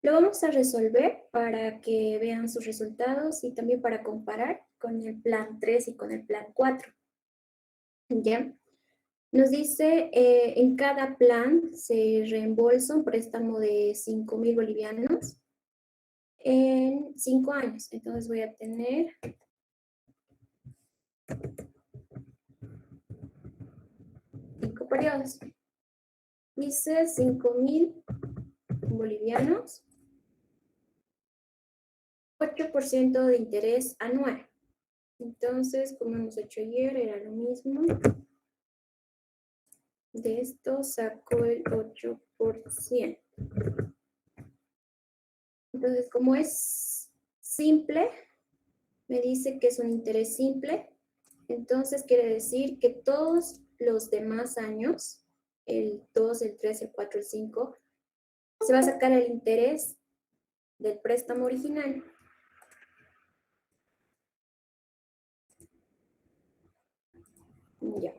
Lo vamos a resolver para que vean sus resultados y también para comparar con el plan 3 y con el plan 4. ¿Ya? Nos dice, en cada plan se reembolsa un préstamo de 5.000 bolivianos en 5 años. Entonces voy a tener 5 periodos. Dice 5.000 bolivianos, 8% de interés anual. Entonces, como hemos hecho ayer, era lo mismo. De esto saco el 8%. Entonces, como es simple, me dice que es un interés simple. Entonces, quiere decir que todos los demás años, el 2, el 3, el 4, el 5, se va a sacar el interés del préstamo original. Ya.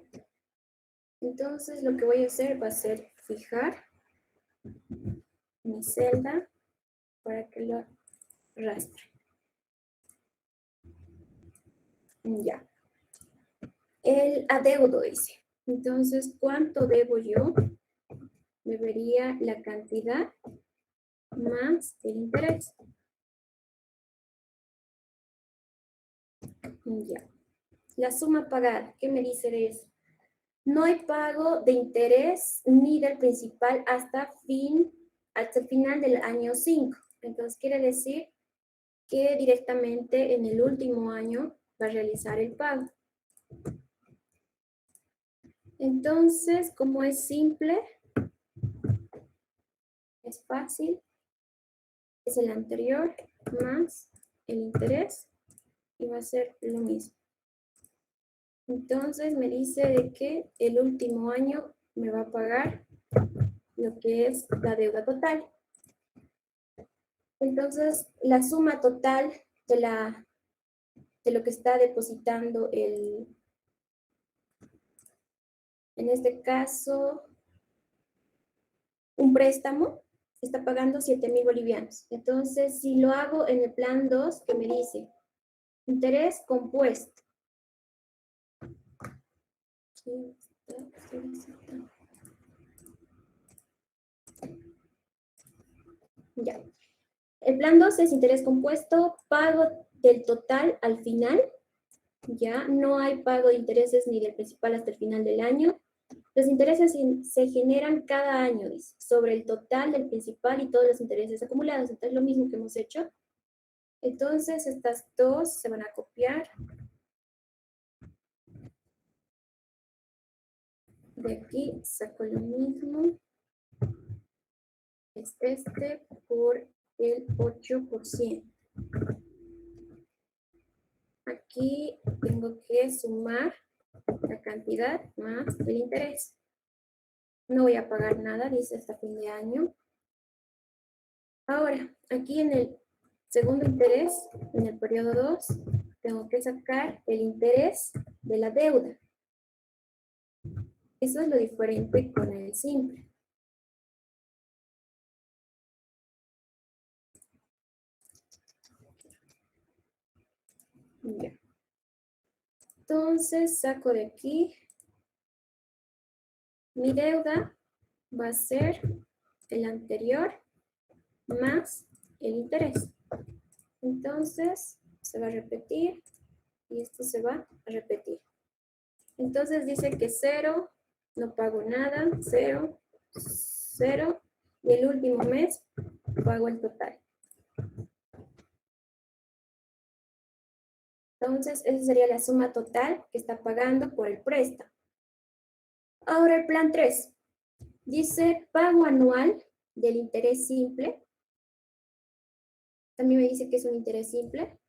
Entonces, lo que voy a hacer va a ser fijar mi celda para que lo arrastre. Ya. El adeudo dice. Entonces, ¿cuánto debo yo? Me vería la cantidad más el interés. Ya. La suma pagada, ¿qué me dice de eso? No hay pago de interés ni del principal hasta el final del año 5. Entonces, quiere decir que directamente en el último año va a realizar el pago. Entonces, como es simple, es fácil, es el anterior más el interés y va a ser lo mismo. Entonces me dice de que el último año me va a pagar lo que es la deuda total. Entonces la suma total de lo que está depositando en este caso, un préstamo, está pagando 7.000 bolivianos. Entonces, si lo hago en el plan 2, que me dice interés compuesto. Ya. El plan 2 es interés compuesto, pago del total al final. Ya no hay pago de intereses ni del principal hasta el final del año. Los intereses se generan cada año, dice, sobre el total del principal y todos los intereses acumulados. Entonces, lo mismo que hemos hecho. Entonces, estas dos se van a copiar. De aquí saco lo mismo. Es este por el 8%. Aquí tengo que sumar la cantidad más el interés. No voy a pagar nada, dice hasta fin de año. Ahora, aquí en el segundo interés, en el periodo 2, tengo que sacar el interés de la deuda. Eso es lo diferente con el simple. Ya. Entonces, saco de aquí. Mi deuda va a ser el anterior más el interés. Entonces, se va a repetir y esto se va a repetir. Entonces dice que 0, no pago nada, 0, 0, y el último mes pago el total. Entonces, esa sería la suma total que está pagando por el préstamo. Ahora el plan 3. Dice pago anual del interés simple. También me dice que es un interés simple.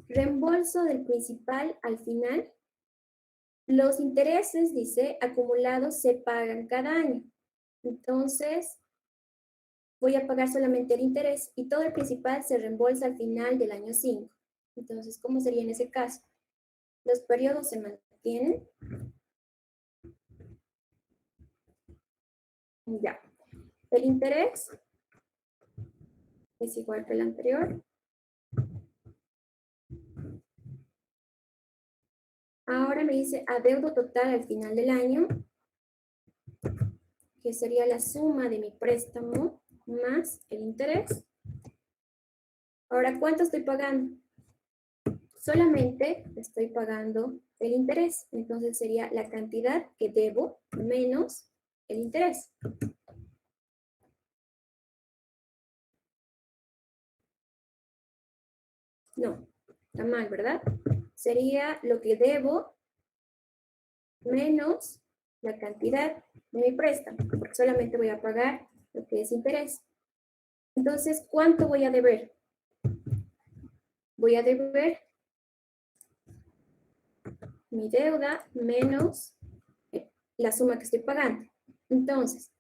Reembolso del principal al final. Los intereses, dice, acumulados se pagan cada año. Entonces, voy a pagar solamente el interés y todo el principal se reembolsa al final del año 5. Entonces, ¿cómo sería en ese caso? Los periodos se mantienen. Ya. El interés es igual que el anterior. Ahora me dice adeudo total al final del año, que sería la suma de mi préstamo más el interés. Ahora, ¿cuánto estoy pagando? Solamente estoy pagando el interés. Entonces sería la cantidad que debo menos el interés. No, está mal, ¿verdad? Sería lo que debo menos la cantidad de mi préstamo, porque solamente voy a pagar lo que es interés. Entonces, ¿cuánto voy a deber? Voy a deber mi deuda menos la suma que estoy pagando. Entonces,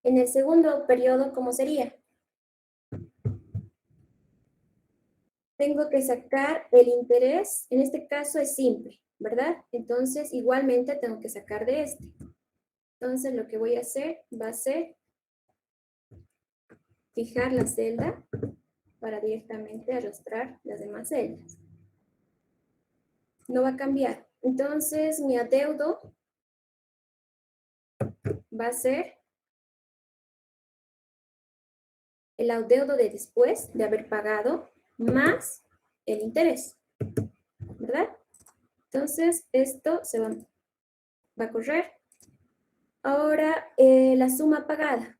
en el segundo periodo, ¿cómo sería? Tengo que sacar el interés, en este caso es simple, ¿verdad? Entonces, igualmente tengo que sacar de este. Entonces, lo que voy a hacer va a ser fijar la celda para directamente arrastrar las demás celdas. No va a cambiar. Entonces, mi adeudo va a ser el adeudo de después de haber pagado más el interés, ¿verdad? Entonces, esto se va a correr. Ahora, la suma pagada.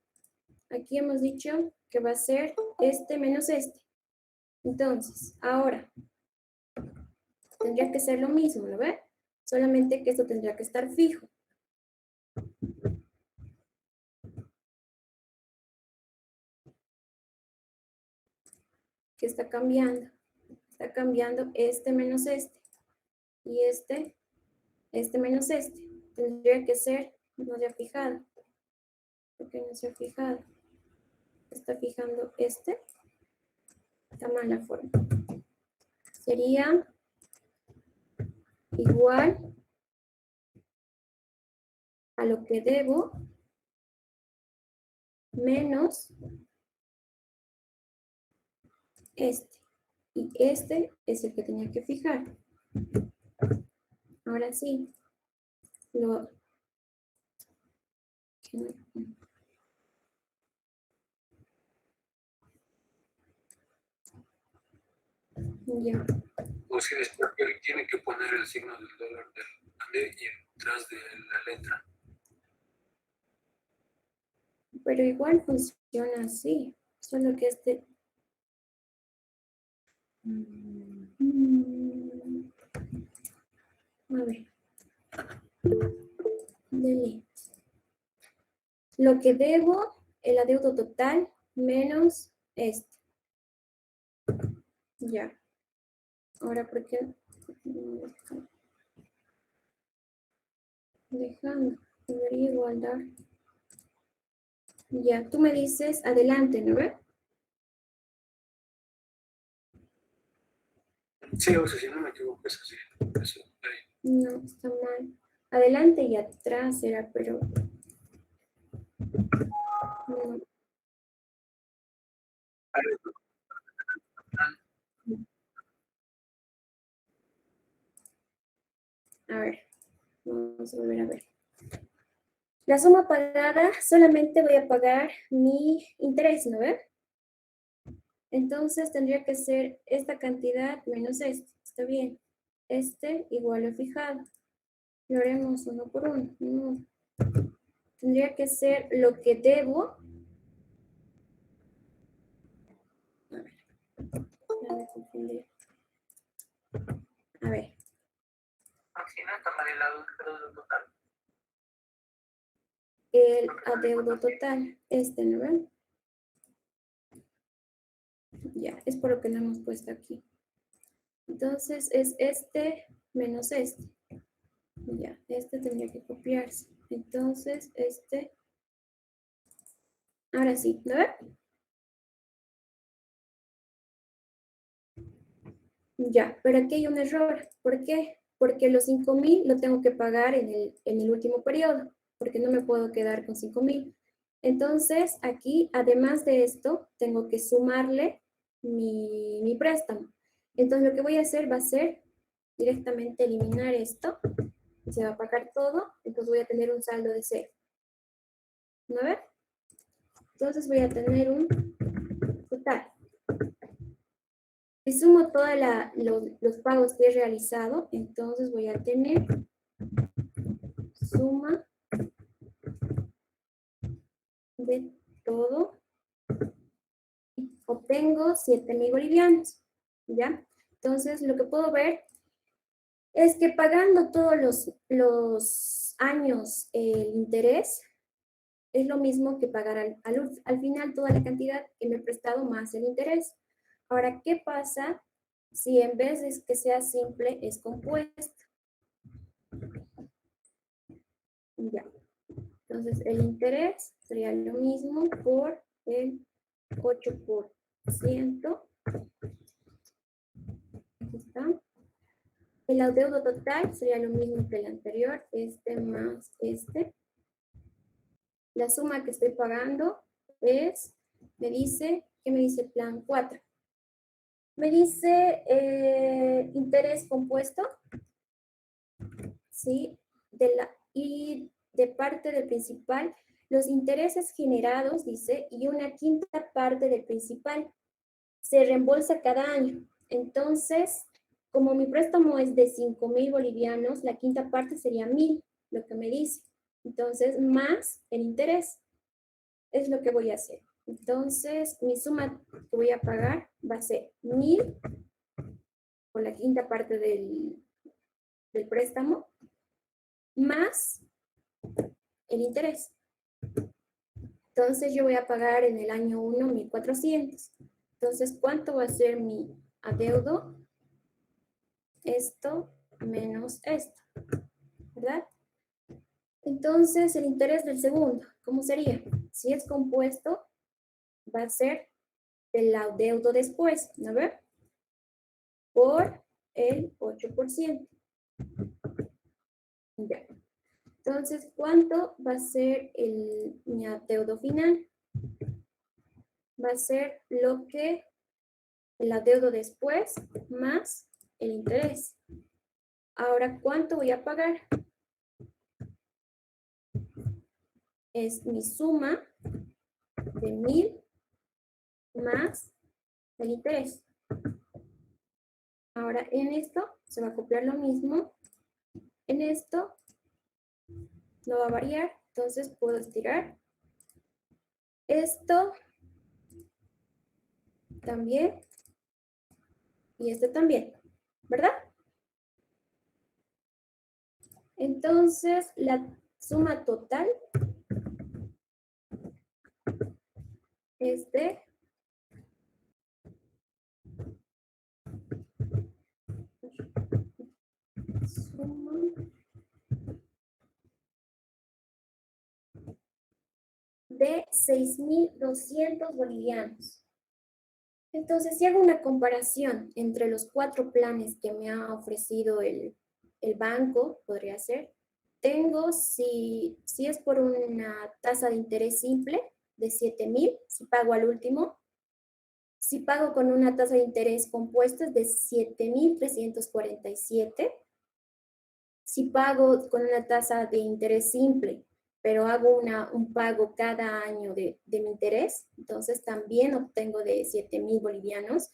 Aquí hemos dicho que va a ser este menos este. Entonces, ahora, tendría que ser lo mismo, ¿lo ve? Solamente que esto tendría que estar fijo. ¿Qué está cambiando? Está cambiando este menos este. Y este menos este. Tendría que ser, no se ha fijado. Porque no se ha fijado. Está fijando este. Está mal la forma. Sería igual a lo que debo menos este. Y este es el que tenía que fijar. Ahora sí. Ya. O si después tiene que poner el signo del dólar del y detrás de la letra. Pero igual funciona así. Solo que este... A ver. Delete. Lo que debo, el adeudo total, menos este. Ya. Ahora, ¿por qué? Dejando. Debería igualar. Ya, tú me dices adelante, ¿no ves? Sí, o sea, si no me equivoco, es así. Eso, no, está mal. Adelante y atrás era, pero... No. A ver, vamos a volver a ver. La suma pagada, solamente voy a pagar mi interés, ¿no ve? Entonces tendría que ser esta cantidad menos este. Está bien. Este igual a fijado. Lo haremos uno por uno. No. Tendría que ser lo que debo. A ver. Ya me confundí. A ver. El adeudo total. Este, ¿no ven? Ya, es por lo que lo hemos puesto aquí. Entonces es este menos este. Ya, este tendría que copiarse. Entonces, este... Ahora sí, ¿no ven? Ya, pero aquí hay un error. ¿Por qué? Porque los 5,000 lo tengo que pagar en el último periodo, porque no me puedo quedar con 5,000. Entonces, aquí, además de esto, tengo que sumarle mi préstamo. Entonces, lo que voy a hacer va a ser directamente eliminar esto. Se va a pagar todo, entonces voy a tener un saldo de 0. ¿No ves? Entonces voy a tener un total. Si sumo todos los pagos que he realizado, entonces voy a tener suma de todo. Obtengo 7.000 bolivianos, ¿ya? Entonces, lo que puedo ver es que pagando todos los años el interés, es lo mismo que pagar al final toda la cantidad que me he prestado más el interés. Ahora, ¿qué pasa si en vez de que sea simple es compuesto? Ya. Entonces, el interés sería lo mismo por el 8%. Aquí está. El adeudo total sería lo mismo que el anterior, este más este. La suma que estoy pagando es, ¿qué me dice plan 4? Me dice interés compuesto, ¿sí? Y de parte del principal, los intereses generados, dice, y una quinta parte del principal se reembolsa cada año. Entonces, como mi préstamo es de 5.000 bolivianos, la quinta parte sería 1.000, lo que me dice. Entonces, más el interés es lo que voy a hacer. Entonces, mi suma que voy a pagar va a ser 1.000 por la quinta parte del préstamo, más el interés. Entonces, yo voy a pagar en el año 1 1.400. Entonces, ¿cuánto va a ser mi adeudo? Esto menos esto, ¿verdad? Entonces, el interés del segundo, ¿cómo sería? Si es compuesto, va a ser el adeudo después, ¿no ve? Por el 8%. Ya. Entonces, ¿cuánto va a ser mi adeudo final? Va a ser lo que el adeudo después más el interés. Ahora, ¿cuánto voy a pagar? Es mi suma de 1.000 más el interés. Ahora, en esto se va a copiar lo mismo. En esto no va a variar, entonces puedo estirar. Esto también y este también, ¿verdad? Entonces, la suma total es de suma de 6.200 bolivianos. Entonces, si hago una comparación entre los 4 planes que me ha ofrecido el banco, podría ser, tengo, si es por una tasa de interés simple de 7.000, si pago al último, si pago con una tasa de interés compuesta es de 7.347. Si pago con una tasa de interés simple, pero hago un pago cada año de mi interés, entonces también obtengo de 7.000 bolivianos.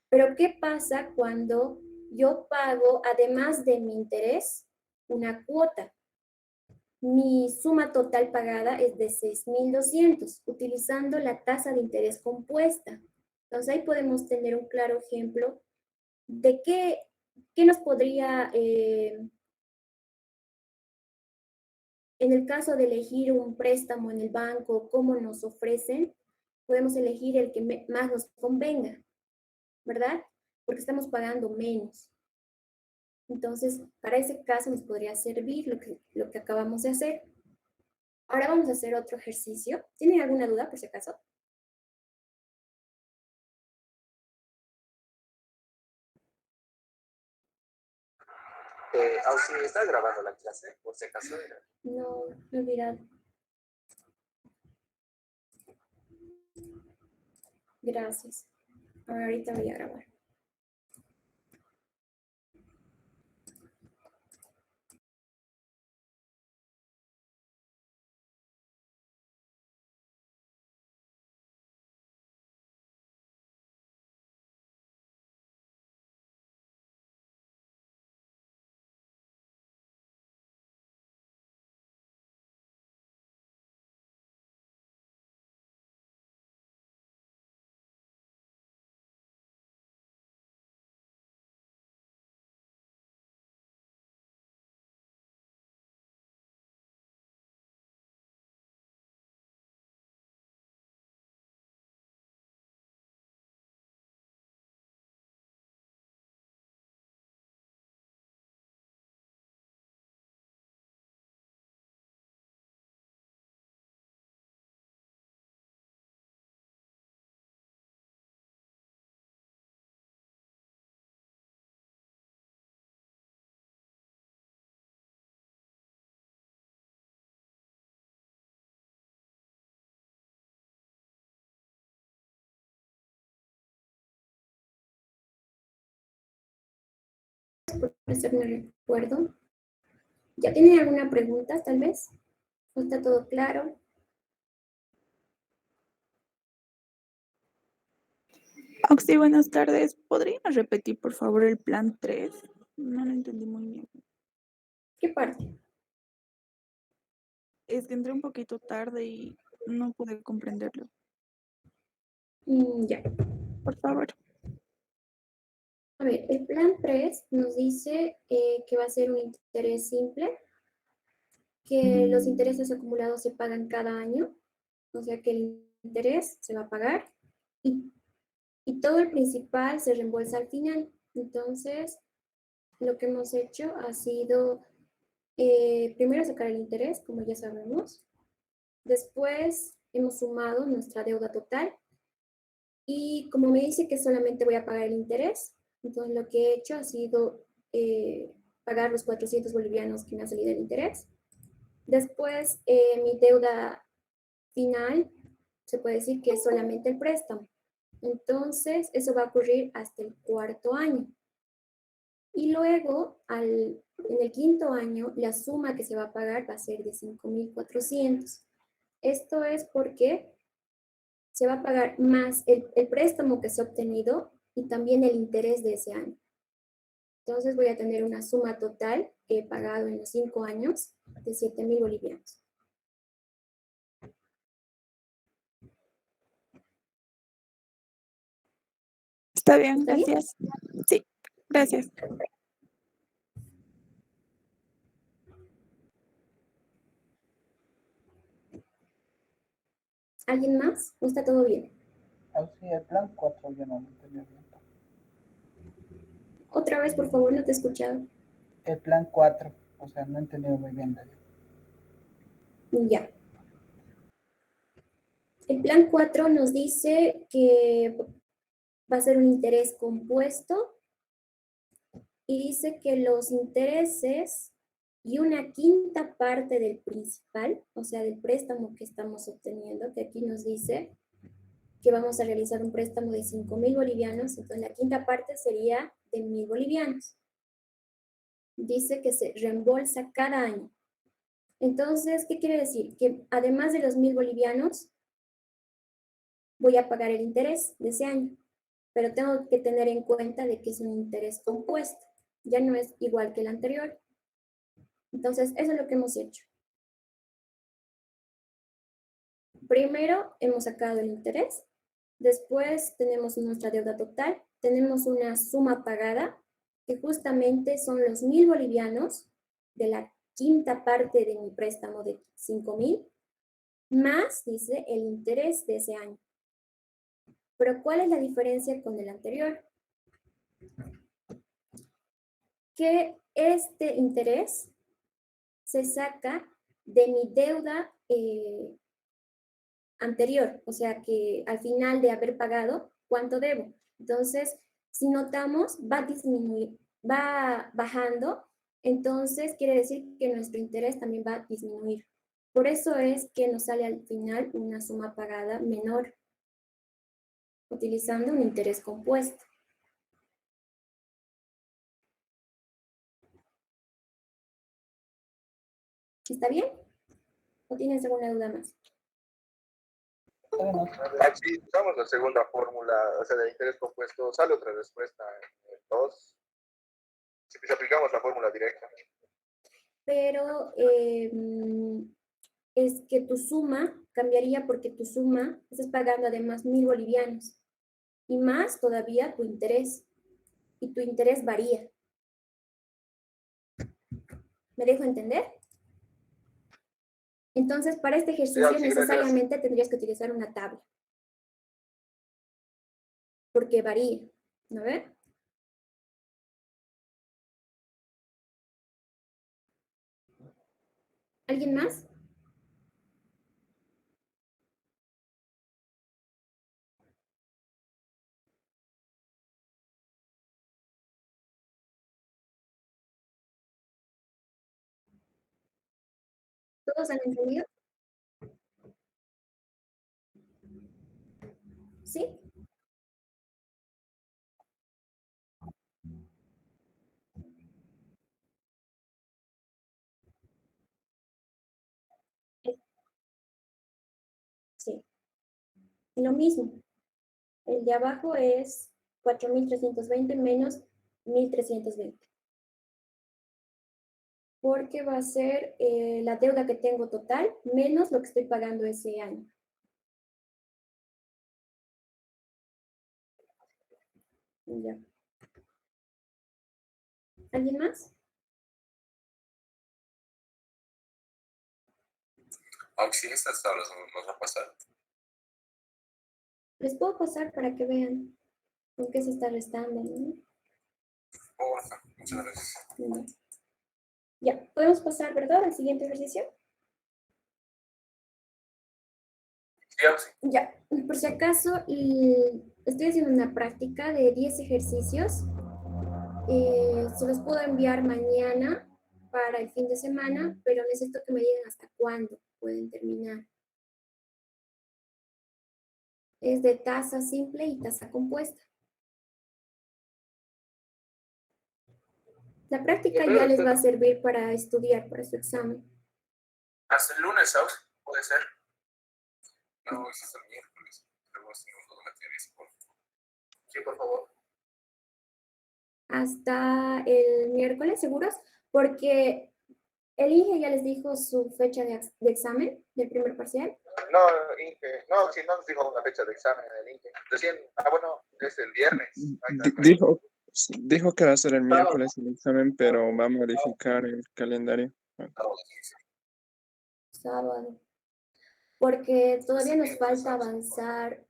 Pero ¿qué pasa cuando yo pago, además de mi interés, una cuota? Mi suma total pagada es de 6.200, utilizando la tasa de interés compuesta. Entonces ahí podemos tener un claro ejemplo de qué nos podría, en el caso de elegir un préstamo en el banco, cómo nos ofrecen, podemos elegir el que más nos convenga, ¿verdad? Porque estamos pagando menos. Entonces, para ese caso nos podría servir lo que acabamos de hacer. Ahora vamos a hacer otro ejercicio. ¿Tienen alguna duda por si acaso? Aunque está grabando la clase, por si acaso era. No, me he olvidado. Gracias. Ahorita voy a grabar. Por hacerme recuerdo. ¿Ya tienen alguna pregunta, tal vez? ¿No está todo claro? Oxy, buenas tardes. ¿Podría repetir, por favor, el plan 3? No lo entendí muy bien. ¿Qué parte? Es que entré un poquito tarde y no pude comprenderlo. Ya. Por favor. A ver, el plan 3 nos dice que va a ser un interés simple, que los intereses acumulados se pagan cada año, o sea que el interés se va a pagar y, y todo el principal se reembolsa al final. Entonces, lo que hemos hecho ha sido primero sacar el interés, como ya sabemos. Después hemos sumado nuestra deuda total y como me dice que solamente voy a pagar el interés, entonces lo que he hecho ha sido pagar los 400 bolivianos que me ha salido el interés. Después, mi deuda final se puede decir que es solamente el préstamo. Entonces, eso va a ocurrir hasta el cuarto año. Y luego, en el quinto año, la suma que se va a pagar va a ser de 5.400. Esto es porque se va a pagar más el préstamo que se ha obtenido y también el interés de ese año. Entonces voy a tener una suma total que he pagado en los 5 años de 7.000 bolivianos. Está bien, ¿Está bien? gracias. Sí, gracias. ¿Alguien más? ¿O está todo bien? Sí, el plan 4 yo no lo entendí bien. Otra vez, por favor, no te he escuchado. El plan 4, o sea, no he entendido muy bien. Ya. El plan 4 nos dice que va a ser un interés compuesto y dice que los intereses y una quinta parte del principal, o sea, del préstamo que estamos obteniendo, que aquí nos dice que vamos a realizar un préstamo de 5.000 bolivianos, entonces la quinta parte sería de 1.000 bolivianos. Dice que se reembolsa cada año. Entonces, ¿qué quiere decir? Que además de los 1.000 bolivianos, voy a pagar el interés de ese año, pero tengo que tener en cuenta de que es un interés compuesto, ya no es igual que el anterior. Entonces, eso es lo que hemos hecho. Primero hemos sacado el interés, después tenemos nuestra deuda total, tenemos una suma pagada, que justamente son los 1.000 bolivianos de la quinta parte de mi préstamo de 5.000, más, dice, el interés de ese año. Pero ¿cuál es la diferencia con el anterior? Que este interés se saca de mi deuda anterior, o sea que al final de haber pagado, ¿cuánto debo? Entonces, si notamos, va a disminuir, va bajando, entonces quiere decir que nuestro interés también va a disminuir. Por eso es que nos sale al final una suma pagada menor. utilizando un interés compuesto. ¿Está bien? ¿O tienes alguna duda más? Si usamos la segunda fórmula, o sea, de interés compuesto, sale otra respuesta en 2. Si aplicamos la fórmula directa. Pero es que tu suma cambiaría porque tu suma estás pagando además 1.000 bolivianos y más todavía tu interés. Y tu interés varía. ¿Me dejo entender? Entonces, para este ejercicio Sí, necesariamente tendrías que utilizar una tabla. Porque varía. ¿No ves? ¿Alguien más? ¿Todos han entendido? ¿Sí? Sí. Lo mismo. El de abajo es 4.320 menos 1.320. Porque va a ser la deuda que tengo total menos lo que estoy pagando ese año. Ya. ¿Alguien más? Oxy, estas tablas nos va a pasar. Les puedo pasar para que vean con qué se está restando, ¿no? Porfa, muchas gracias. Ya, podemos pasar, ¿verdad? Al siguiente ejercicio. Sí, Oxy. Ya, por si acaso, estoy haciendo una práctica de 10 ejercicios. Se los puedo enviar mañana para el fin de semana, pero necesito que me digan hasta cuándo pueden terminar. Es de tasa simple y tasa compuesta. La práctica ya les va a servir para estudiar para su examen. Hasta el lunes, Oxy, puede ser. No, es hasta el miércoles. Luego hacemos dos materias. Sí, por favor. Hasta el miércoles, ¿seguros? Porque el INGE ya les dijo su fecha de examen del primer parcial. No, Inge, no, si no nos dijo una fecha de examen en el Inge. Recién, bueno, es el viernes. Dijo que va a ser el miércoles el examen, pero va a modificar el calendario. Sábado. Porque todavía nos falta avanzar.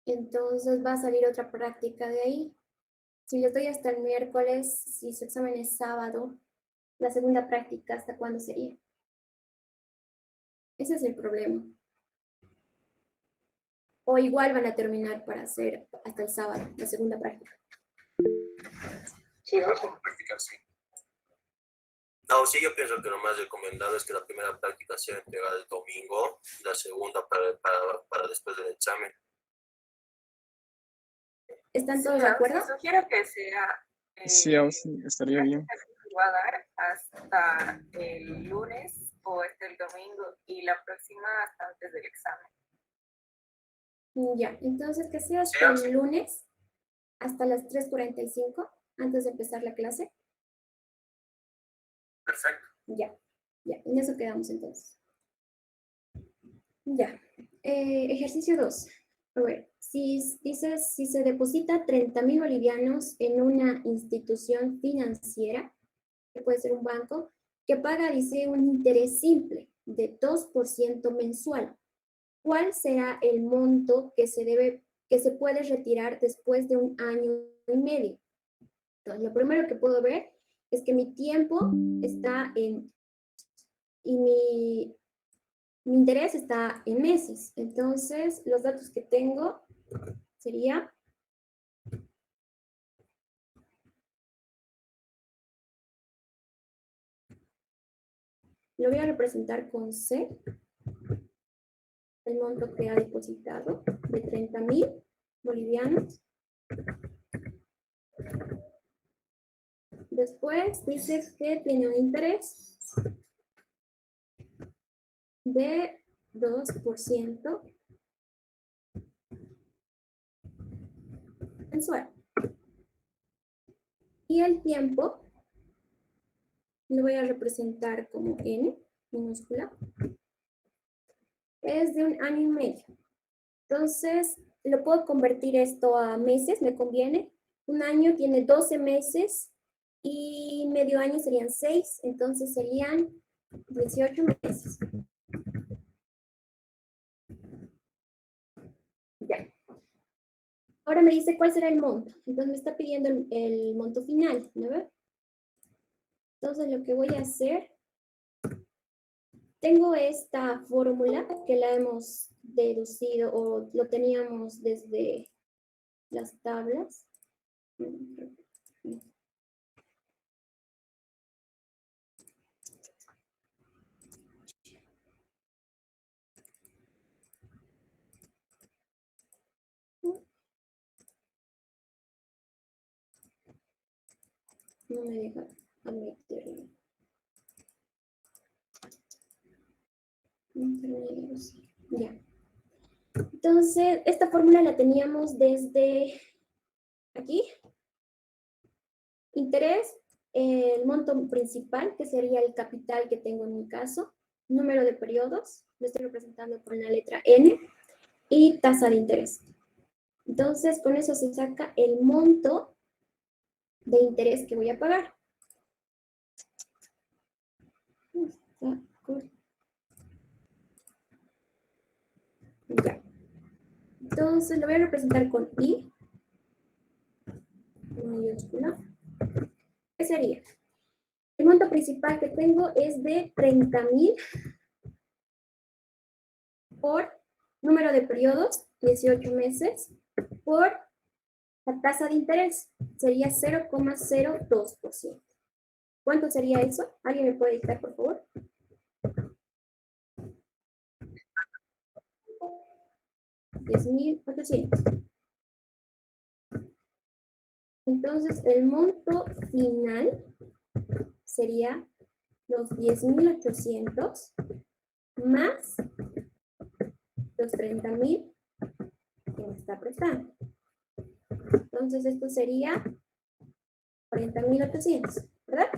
Entonces va a salir otra práctica de ahí. Si les doy hasta el miércoles, si su examen es sábado, la segunda práctica, ¿hasta cuándo sería? Ese es el problema. O igual van a terminar para hacer hasta el sábado, la segunda práctica. Sí, vamos a practicar, sí. No, sí, yo pienso que lo más recomendable es que la primera práctica sea entregada el domingo, la segunda para después del examen. ¿Están todos de acuerdo? Sugiero que sea Sí, estaría bien. que va a dar hasta el lunes o hasta el domingo y la próxima hasta antes del examen. Ya, entonces que sea hasta el lunes, hasta las 3:45, antes de empezar la clase. Perfecto. Ya, en eso quedamos entonces. Ya, ejercicio 2. A ver, si se deposita 30.000 bolivianos en una institución financiera, que puede ser un banco, que paga, dice, un interés simple de 2% mensual, ¿cuál será el monto que se puede retirar después de 1 año y medio? Entonces, lo primero que puedo ver es que mi tiempo está y mi interés está en meses. Entonces, los datos que tengo sería lo voy a representar con C. el monto que ha depositado de 30.000 bolivianos. Después dice que tiene un interés de 2% mensual. Y el tiempo lo voy a representar como N minúscula. Es de 1 año y medio. Entonces, lo puedo convertir esto a meses, me conviene. 1 año tiene 12 meses y medio año serían 6, entonces serían 18 meses. Ya. Ahora me dice cuál será el monto. Entonces me está pidiendo el monto final, ¿no ve? Entonces lo que voy a hacer, tengo esta fórmula que la hemos deducido o lo teníamos desde las tablas. No me deja meterlo. Ya. Entonces, esta fórmula la teníamos desde aquí. Interés, el monto principal, que sería el capital que tengo en mi caso, número de periodos, lo estoy representando con la letra N, y tasa de interés. Entonces, con eso se saca el monto de interés que voy a pagar. Ya. Entonces, lo voy a representar con I, mayúscula. ¿Qué sería? El monto principal que tengo es de 30.000 por número de periodos, 18 meses, por la tasa de interés, sería 0,02%. ¿Cuánto sería eso? ¿Alguien me puede dictar, por favor? 10.800. Entonces, el monto final sería los 10.800 más los 30.000 que me está prestando. Entonces, esto sería 40.800, ¿verdad?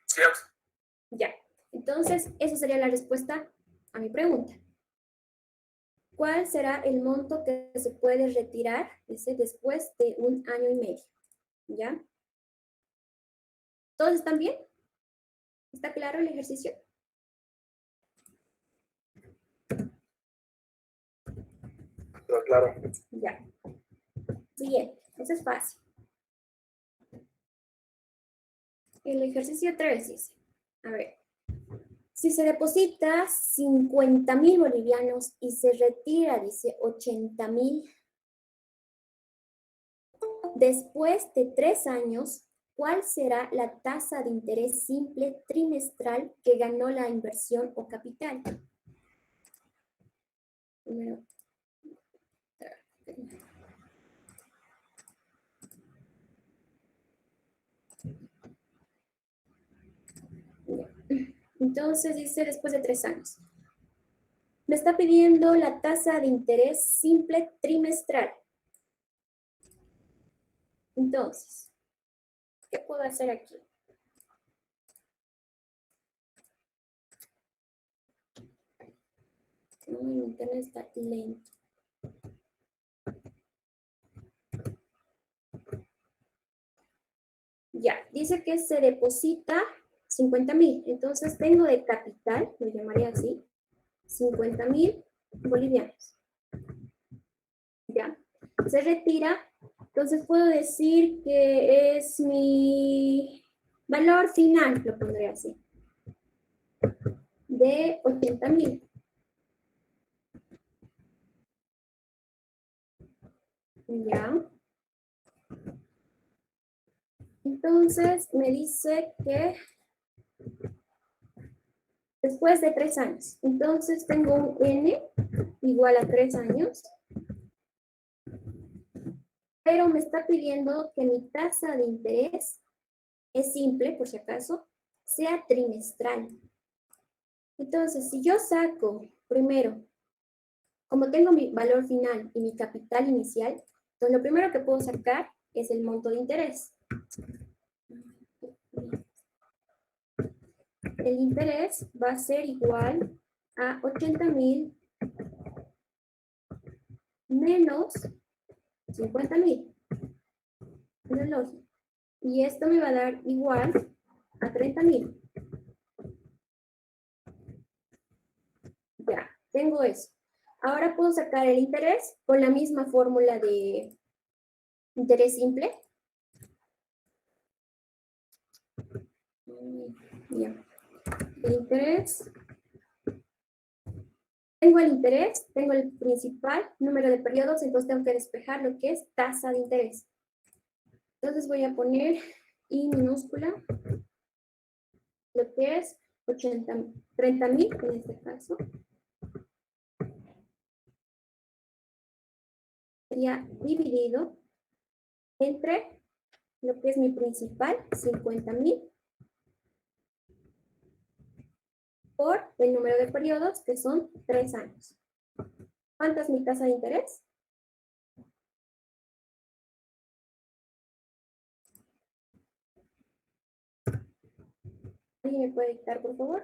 Sí, Ya. Entonces, esa sería la respuesta a mi pregunta. ¿Cuál será el monto que se puede retirar después de 1 año y medio? ¿Ya? ¿Todos están bien? ¿Está claro el ejercicio? Pero claro, Ya. Siguiente. Eso es fácil. El ejercicio 3 dice, a ver, si se deposita 50.000 bolivianos y se retira, dice, 80.000, después de 3 años, ¿cuál será la tasa de interés simple trimestral que ganó la inversión o capital? Primero. Entonces dice después de 3 años. Me está pidiendo la tasa de interés simple trimestral. Entonces, ¿qué puedo hacer aquí? No, mi internet está lento. Ya, dice que se deposita 50.000. Entonces tengo de capital, lo llamaría así, 50.000 bolivianos. Ya, se retira. Entonces puedo decir que es mi valor final, lo pondré así, de 80.000. Ya. Entonces me dice que Después de 3 años. Entonces tengo un n igual a 3 años. Pero me está pidiendo que mi tasa de interés, es simple por si acaso, sea trimestral. Entonces, si yo saco primero, como tengo mi valor final y mi capital inicial, entonces lo primero que puedo sacar es el monto de interés. El interés va a ser igual a 80,000 menos 50,000. Es lógico. Y esto me va a dar igual a 30,000. Ya, tengo eso. Ahora puedo sacar el interés con la misma fórmula de interés simple. Ya. El interés. Tengo el interés, tengo el principal, número de periodos, entonces tengo que despejar lo que es tasa de interés. Entonces voy a poner I minúscula, lo que es 30,000 en este caso. Sería dividido entre lo que es mi principal, 50,000, por el número de periodos, que son 3 años. ¿Cuánto es mi tasa de interés? ¿Alguien me puede dictar, por favor?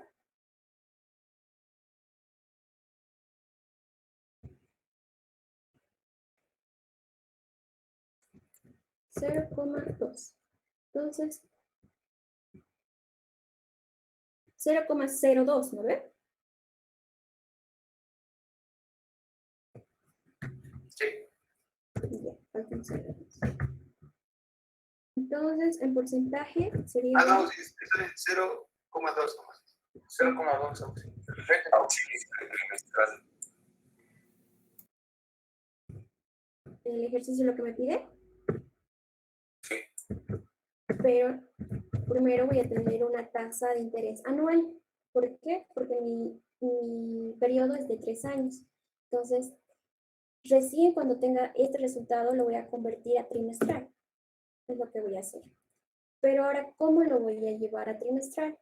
$0,2. Entonces, 0,02, ¿no ve? Sí. Ya, falta un 0,2. Entonces, en porcentaje sería... Ah, no, sí, es 0,2 nomás. 0,2 auxilio. Auxilio trimestral. el ejercicio lo que me pide. Sí. Pero primero voy a tener una tasa de interés anual. ¿Por qué? Porque mi periodo es de 3 años. Entonces, recién cuando tenga este resultado lo voy a convertir a trimestral. Es lo que voy a hacer. Pero ahora, ¿cómo lo voy a llevar a trimestral?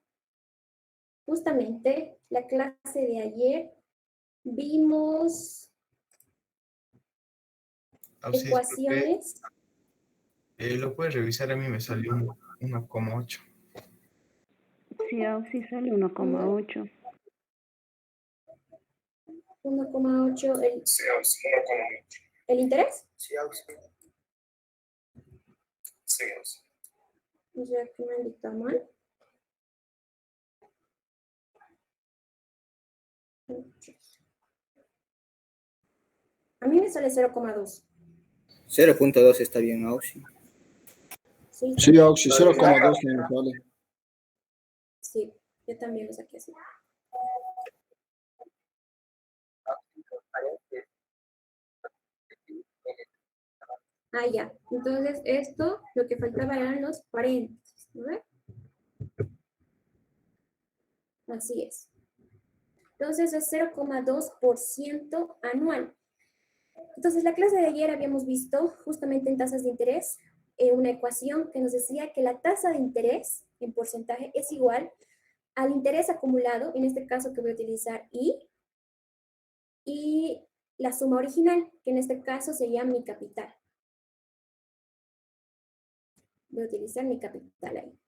Justamente la clase de ayer vimos ecuaciones. Lo puedes revisar, a mí me salió 1,8. Sí, Auxi sale 1,8. 1,8 Sí, auxilio 1,8. el interés. Sí, auxilio. Sí, auxilio. O sea, que me han dictado mal. A mí me sale 0,2. 0,2 está bien, Auxi. Sí, Sí, Auxi, 0,2 me sale. sí, yo también lo saqué así. Ah, ya. Entonces, esto, lo que faltaba eran los paréntesis, ¿no ve? Así es. Entonces, es 0,2% anual. Entonces, la clase de ayer habíamos visto justamente en tasas de interés una ecuación que nos decía que la tasa de interés en porcentaje es igual al interés acumulado, en este caso que voy a utilizar I, y la suma original, que en este caso sería mi capital. Voy a utilizar mi capital ahí.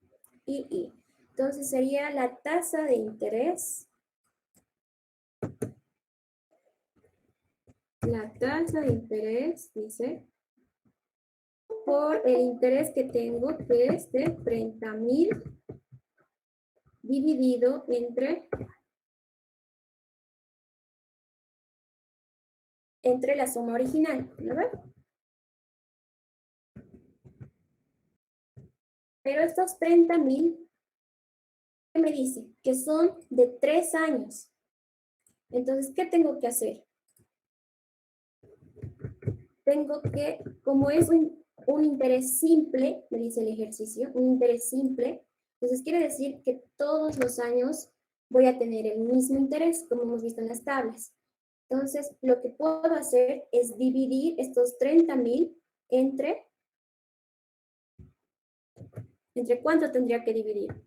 I. Entonces sería la tasa de interés. La tasa de interés, dice, por el interés que tengo, que es de 30,000 dividido entre la suma original, ¿no ves? Pero estos 30,000, ¿qué me dice? Que son de 3 años. Entonces, ¿qué tengo que hacer? Tengo que, como es un interés simple, me dice el ejercicio, un interés simple, Entonces quiere decir que todos los años voy a tener el mismo interés, como hemos visto en las tablas. Entonces, lo que puedo hacer es dividir estos 30.000 entre cuánto tendría que dividir.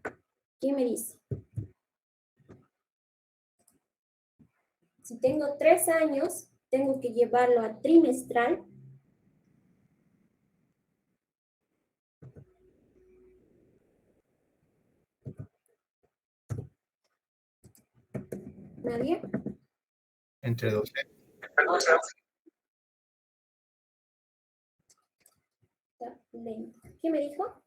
¿Quién me dice? Si tengo 3 años, tengo que llevarlo a trimestral. ¿Nadie? Entre 12. Está lento. ¿Qué me dijo?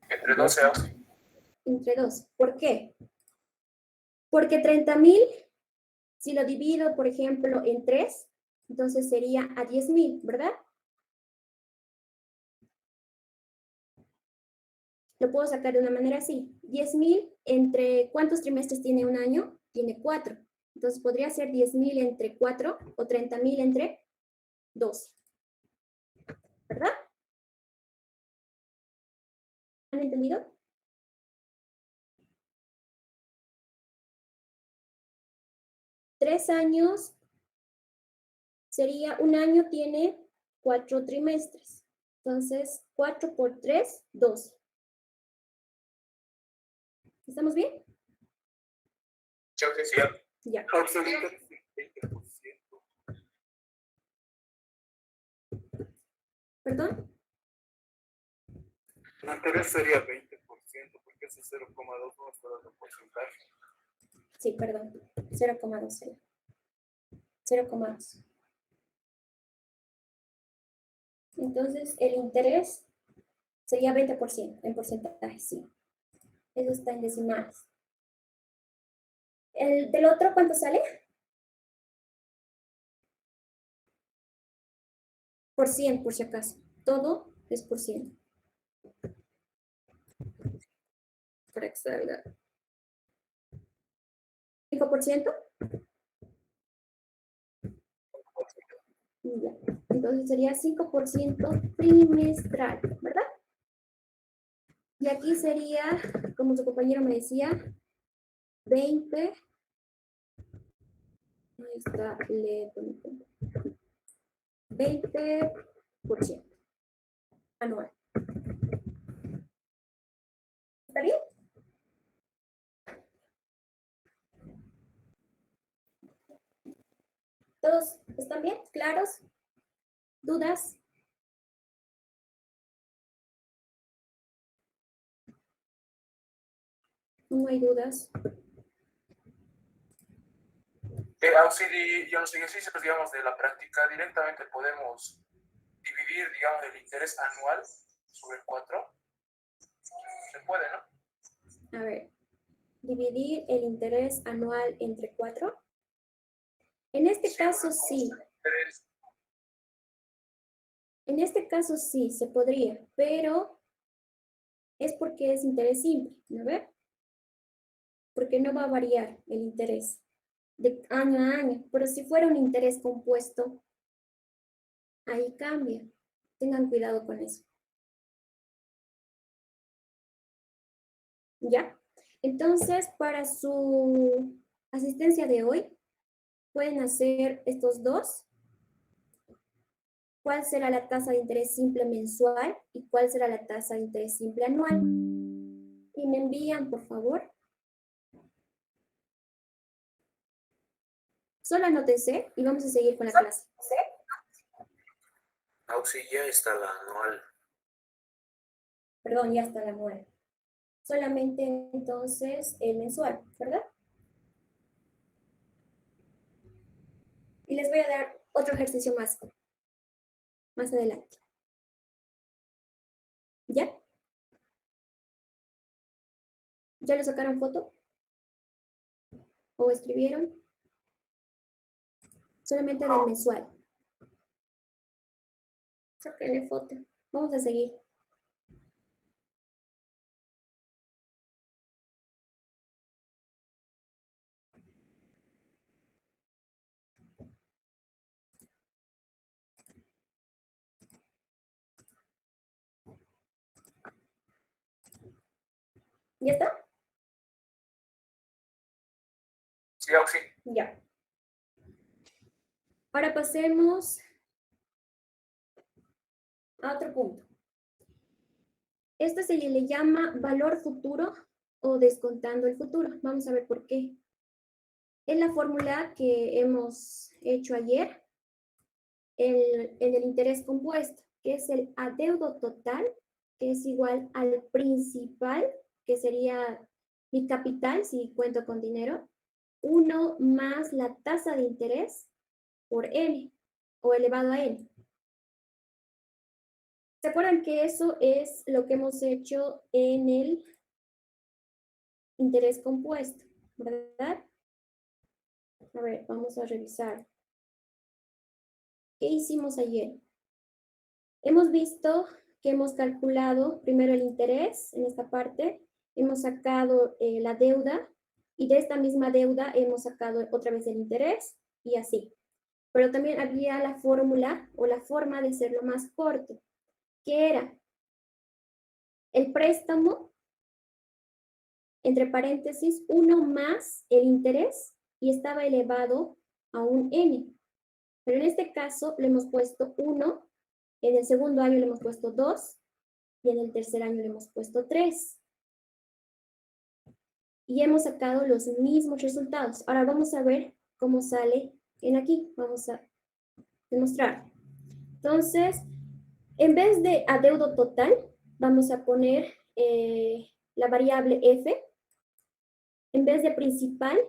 Entre 12 Auxi. Entre 2. ¿Por qué? Porque 30.000, si lo divido, por ejemplo, en 3, entonces sería a 10.000, ¿verdad? Lo puedo sacar de una manera así. 10.000 entre ¿cuántos trimestres tiene un año? Tiene 4. Entonces podría ser 10.000 entre 4 o 30.000 entre 12. ¿Verdad? ¿Han entendido? Tres años sería, un año tiene 4 trimestres. Entonces, 4 por 3, 12. ¿Estamos bien? Creo que sí. Ya. ¿Perdón? El interés sería 20%, porque ese 0,2 no está dando porcentaje. Sí, perdón. 0,2 sería. 0,2. Entonces, el interés sería 20% en porcentaje, sí. Eso está en decimales. ¿El del otro cuánto sale? Por 100, por si acaso. Todo es por 100. Para que salga. 5%. Ya. Entonces sería 5% trimestral, ¿verdad? Y aquí sería, como su compañero me decía, 20. Ahí está, 20% anual. ¿Está bien? ¿Todos están bien? ¿Claros? ¿Dudas? No hay dudas. Auxi, y en los ejercicios, digamos, de la práctica, directamente podemos dividir, digamos, el interés anual sobre 4. Se puede, ¿no? A ver, dividir el interés anual entre 4. En este caso sí. En este caso sí, se podría, pero es porque es interés simple, ¿no ve? Porque no va a variar el interés de año a año, pero si fuera un interés compuesto, ahí cambia. Tengan cuidado con eso. ¿Ya? Entonces, para su asistencia de hoy, pueden hacer estos dos. ¿Cuál será la tasa de interés simple mensual y cuál será la tasa de interés simple anual? Y me envían, por favor. Solo anótense y vamos a seguir con la clase. Auxi, ya está la anual. Perdón, ya está la anual. Solamente entonces el mensual, ¿verdad? Y les voy a dar otro ejercicio más adelante. ¿Ya? ¿Ya le sacaron foto? ¿O escribieron? Solamente del mensual. Sáquenle foto. Vamos a seguir. ¿Ya está? Sí, Auxi. Ya. Ahora pasemos a otro punto. Esto se le llama valor futuro o descontando el futuro. Vamos a ver por qué. Es la fórmula que hemos hecho ayer en el interés compuesto, que es el adeudo total, que es igual al principal, que sería mi capital si cuento con dinero, 1 más la tasa de interés por n, o elevado a n. ¿Se acuerdan que eso es lo que hemos hecho en el interés compuesto, verdad? A ver, vamos a revisar. ¿Qué hicimos ayer? Hemos visto que hemos calculado primero el interés en esta parte, hemos sacado la deuda y de esta misma deuda hemos sacado otra vez el interés y así. Pero también había la fórmula o la forma de hacerlo más corto, que era el préstamo, entre paréntesis, 1 más el interés y estaba elevado a un n. Pero en este caso le hemos puesto 1, en el segundo año le hemos puesto 2 y en el tercer año le hemos puesto 3. Y hemos sacado los mismos resultados. Ahora vamos a ver cómo sale en aquí. Vamos a demostrar. Entonces, en vez de adeudo total, vamos a poner la variable f. En vez de principal,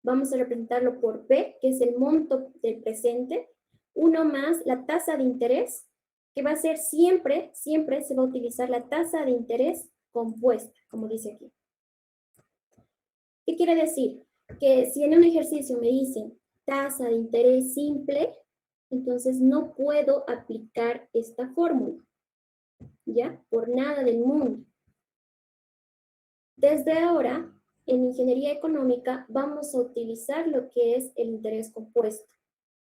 vamos a representarlo por P, que es el monto del presente, 1 más la tasa de interés, que va a ser siempre se va a utilizar la tasa de interés compuesta, como dice aquí. ¿Qué quiere decir? Que si en un ejercicio me dicen tasa de interés simple, entonces no puedo aplicar esta fórmula, ¿ya? Por nada del mundo. Desde ahora, en ingeniería económica, vamos a utilizar lo que es el interés compuesto.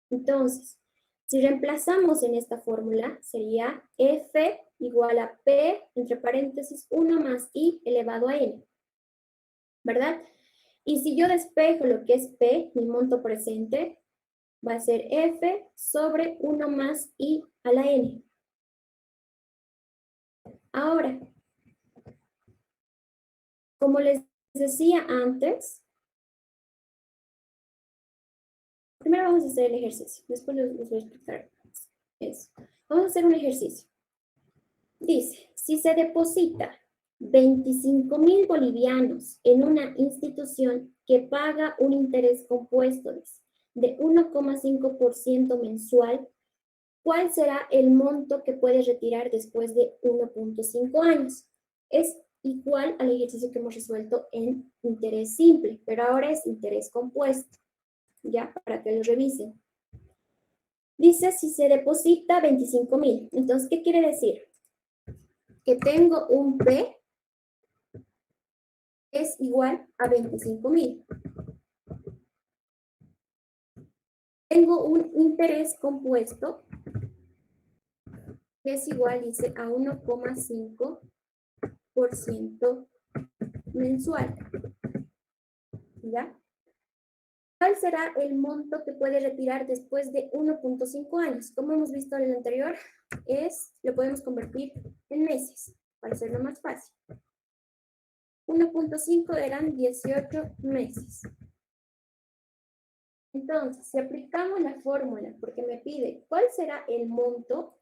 Entonces, si reemplazamos en esta fórmula, sería F igual a P, entre paréntesis, 1 más I elevado a N, ¿verdad? Y si yo despejo lo que es P, mi monto presente, va a ser F sobre 1 más I a la N. Ahora, como les decía antes, primero vamos a hacer el ejercicio, después les voy a explicar eso. Vamos a hacer un ejercicio. Dice, si se deposita 25,000 bolivianos en una institución que paga un interés compuesto de 1,5% mensual, ¿cuál será el monto que puede retirar después de 1,5 años? Es igual al ejercicio que hemos resuelto en interés simple, pero ahora es interés compuesto, ¿ya? Para que lo revisen. Dice si se deposita 25,000. Entonces, ¿qué quiere decir? Que tengo un P es igual a 25,000. Tengo un interés compuesto que es igual, dice, a 1,5% mensual. ¿Ya? ¿Cuál será el monto que puede retirar después de 1,5 años? Como hemos visto en el anterior, lo podemos convertir en meses, para hacerlo más fácil. 1,5 eran 18 meses. Entonces, si aplicamos la fórmula, porque me pide cuál será el monto,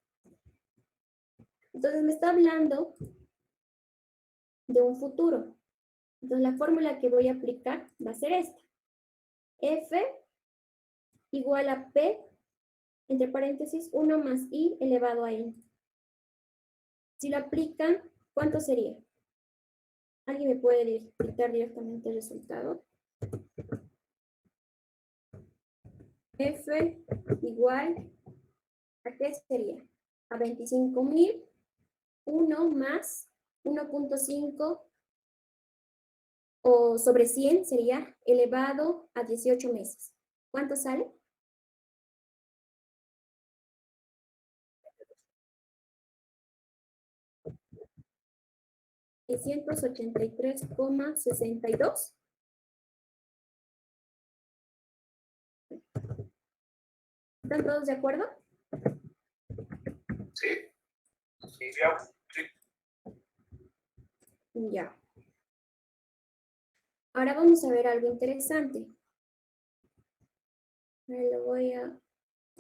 entonces me está hablando de un futuro. Entonces, la fórmula que voy a aplicar va a ser esta. F igual a P, entre paréntesis, 1 más I elevado a N. Si lo aplican, ¿cuánto sería? ¿Alguien me puede dictar directamente el resultado? F igual, ¿a qué sería? A 25,000, 1 más 1,5 o sobre 100 sería elevado a 18 meses. ¿Cuánto sale? 683,62. ¿Están todos de acuerdo? Sí. Sí, ya. Sí. Ya. Ahora vamos a ver algo interesante. Lo voy a...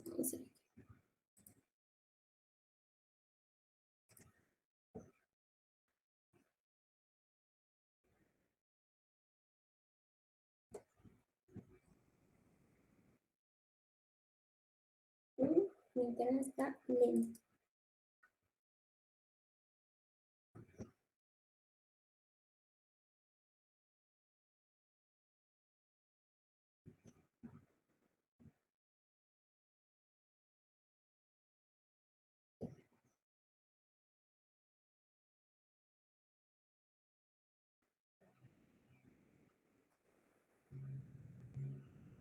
vamos a ver. Mi internet está lento.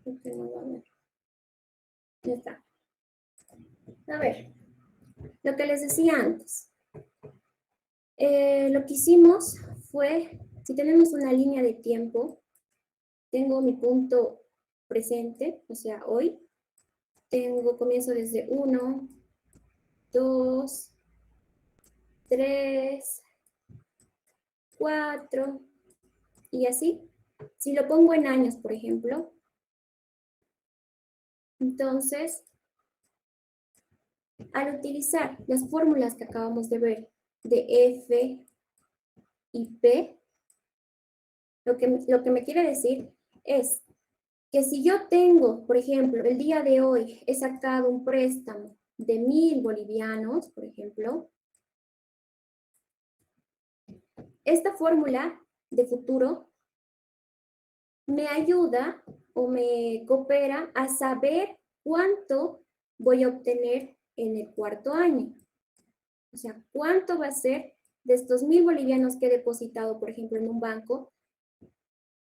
Ok, no va a ver. Ya está. A ver, lo que les decía antes. Lo que hicimos fue, si tenemos una línea de tiempo, tengo mi punto presente, o sea, hoy, comienzo desde 1, 2, 3, 4, y así. Si lo pongo en años, por ejemplo, entonces, al utilizar las fórmulas que acabamos de ver, de F y P, lo que me quiere decir es que si yo tengo, por ejemplo, el día de hoy he sacado un préstamo de 1.000 bolivianos, por ejemplo, esta fórmula de futuro me ayuda o me coopera a saber cuánto voy a obtener en el cuarto año. O sea, cuánto va a ser de estos 1.000 bolivianos que he depositado, por ejemplo, en un banco,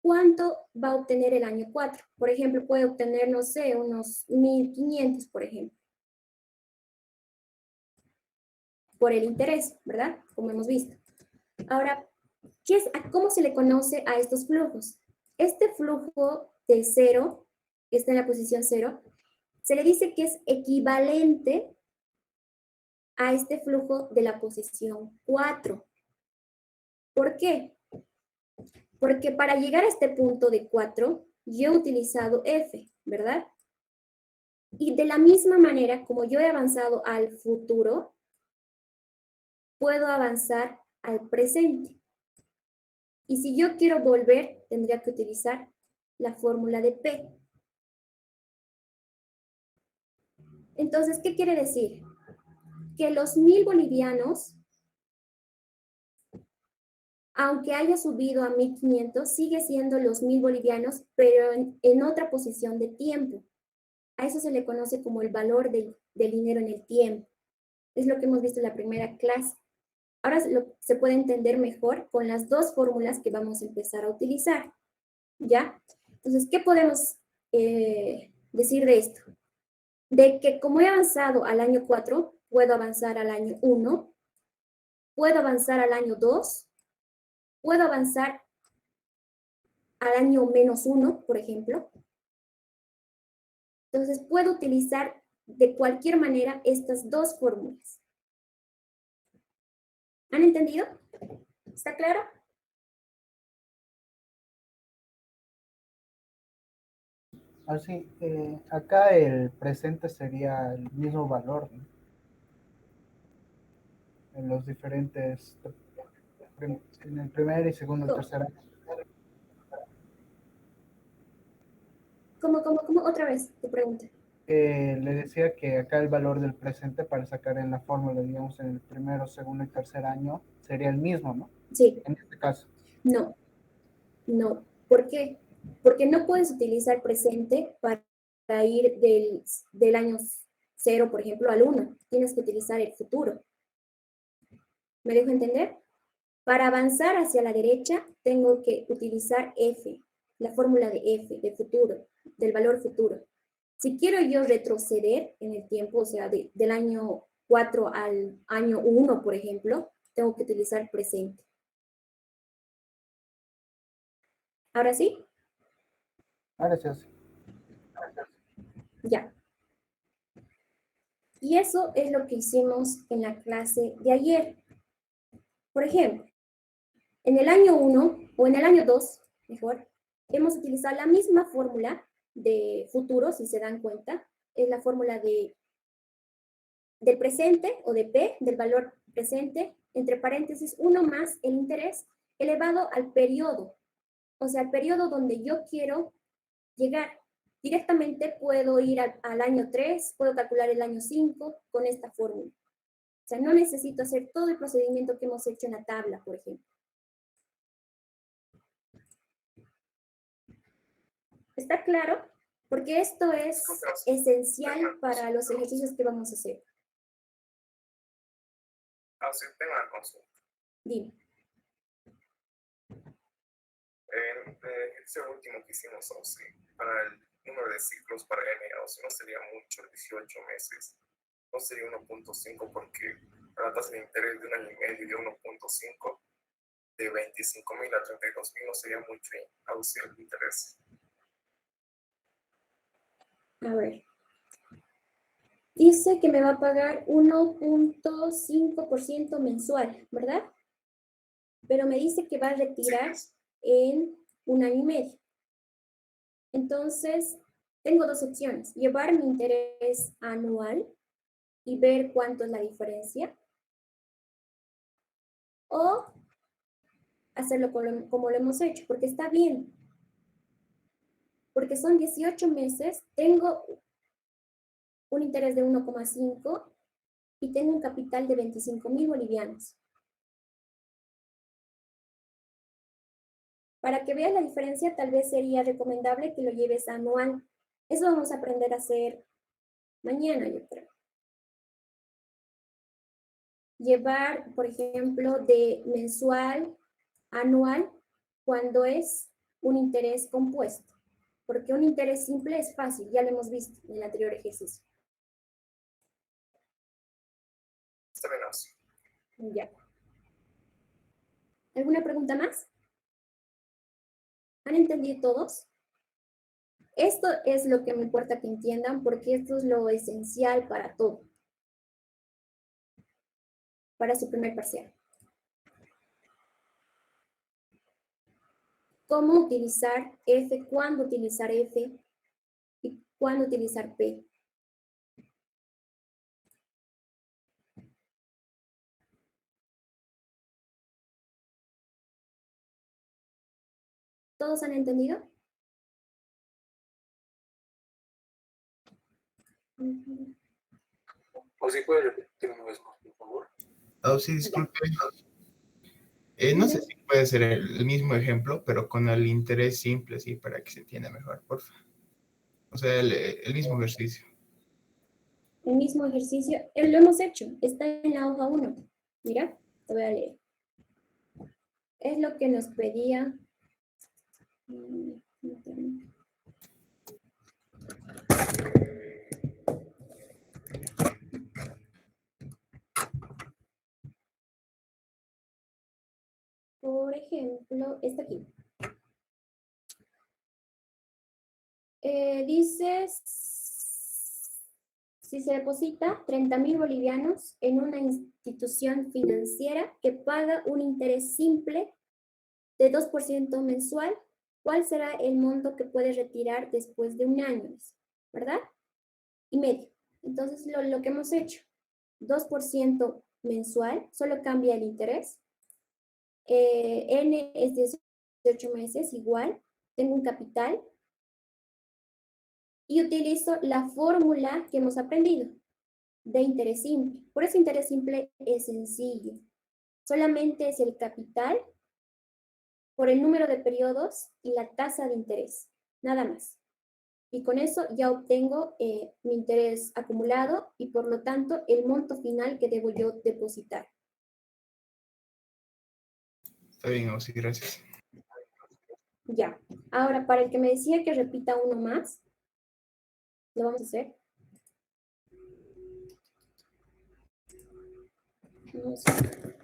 cuánto va a obtener el año 4. Por ejemplo, puede obtener, no sé, unos 1.500, por ejemplo. Por el interés, ¿verdad? Como hemos visto. Ahora, ¿cómo se le conoce a estos flujos? Este flujo de 0, que está en la posición 0, se le dice que es equivalente a este flujo de la posición 4. ¿Por qué? Porque para llegar a este punto de 4, yo he utilizado F, ¿verdad? Y de la misma manera, como yo he avanzado al futuro, puedo avanzar al presente. Y si yo quiero volver, tendría que utilizar la fórmula de P. Entonces, ¿qué quiere decir? Que los 1.000 bolivianos, aunque haya subido a 1.500, sigue siendo los 1.000 bolivianos, pero en otra posición de tiempo. A eso se le conoce como el valor del dinero en el tiempo. Es lo que hemos visto en la primera clase. Ahora se puede entender mejor con las dos fórmulas que vamos a empezar a utilizar. ¿Ya? Entonces, ¿qué podemos decir de esto? De que como he avanzado al año 4, puedo avanzar al año 1, puedo avanzar al año 2, puedo avanzar al año -1, por ejemplo. Entonces, puedo utilizar de cualquier manera estas dos fórmulas. ¿Han entendido? ¿Está claro? Así, acá el presente sería el mismo valor, ¿no? En los diferentes, en el primer y segundo y tercer año. ¿Cómo? Otra vez te pregunto. Le decía que acá el valor del presente para sacar en la fórmula, digamos, en el primero, segundo y tercer año, sería el mismo, ¿no? Sí. En este caso. No. ¿Por qué? Porque no puedes utilizar presente para ir del año 0, por ejemplo, al 1. Tienes que utilizar el futuro. ¿Me dejo entender? Para avanzar hacia la derecha, tengo que utilizar F, la fórmula de F, de futuro, del valor futuro. Si quiero yo retroceder en el tiempo, o sea, del año 4 al año 1, por ejemplo, tengo que utilizar presente. ¿Ahora sí? Ahora sí, Auxi. Ya. Y eso es lo que hicimos en la clase de ayer. Por ejemplo, en el año 1 o en el año 2, mejor, hemos utilizado la misma fórmula de futuro, si se dan cuenta. Es la fórmula del presente o de P, del valor presente, entre paréntesis, 1 más el interés elevado al periodo. O sea, el periodo donde yo quiero llegar. Directamente puedo ir al año 3, puedo calcular el año 5 con esta fórmula. O sea, no necesito hacer todo el procedimiento que hemos hecho en la tabla, por ejemplo. ¿Está claro? Porque esto es esencial para los ejercicios que vamos a hacer. Auxi, tengo una consulta. Dime. Ese último que hicimos, Auxi, para el número de ciclos para N, Auxi, no sería mucho, 18 meses. No sería 1.5 porque la tasa de interés de 1 año y medio de 1.5 de 25.000 a 32.000 no sería mucho, Auxi, el interés. A ver. Dice que me va a pagar 1.5% mensual, ¿verdad? Pero me dice que va a retirar en 1 año y medio. Entonces, tengo dos opciones. Llevar mi interés anual y ver cuánto es la diferencia. O hacerlo como lo hemos hecho, porque está bien. Porque son 18 meses, tengo un interés de 1,5 y tengo un capital de 25.000 bolivianos. Para que veas la diferencia, tal vez sería recomendable que lo lleves anual. Eso vamos a aprender a hacer mañana, yo creo. Llevar, por ejemplo, de mensual, anual, cuando es un interés compuesto. Porque un interés simple es fácil, ya lo hemos visto en el anterior ejercicio. Está bien, Auxi. Ya. ¿Alguna pregunta más? ¿Han entendido todos? Esto es lo que me importa que entiendan porque esto es lo esencial para todo. Para su primer parcial. Cómo utilizar F, cuándo utilizar F y cuándo utilizar P. ¿Todos han entendido? ¿O si puede repetir una vez más, por favor? Auxi, disculpe. No sé si puede ser el mismo ejemplo, pero con el interés simple, sí, para que se entienda mejor, por favor. O sea, el mismo ejercicio. El mismo ejercicio, lo hemos hecho, está en la hoja 1. Mira, te voy a leer. Es lo que nos pedía. Por ejemplo, está aquí. Dice, si se deposita 30.000 bolivianos en una institución financiera que paga un interés simple de 2% mensual, ¿cuál será el monto que puede retirar después de 1 año? ¿Verdad? Y medio. Entonces, lo que hemos hecho, 2% mensual, solo cambia el interés. N es 18 meses, igual. Tengo un capital. Y utilizo la fórmula que hemos aprendido de interés simple. Por eso interés simple es sencillo. Solamente es el capital por el número de periodos y la tasa de interés. Nada más. Y con eso ya obtengo mi interés acumulado y por lo tanto el monto final que debo yo depositar. Está bien, Auxi, gracias. Ya. Ahora, para el que me decía que repita uno más, lo vamos a hacer. Vamos a ver.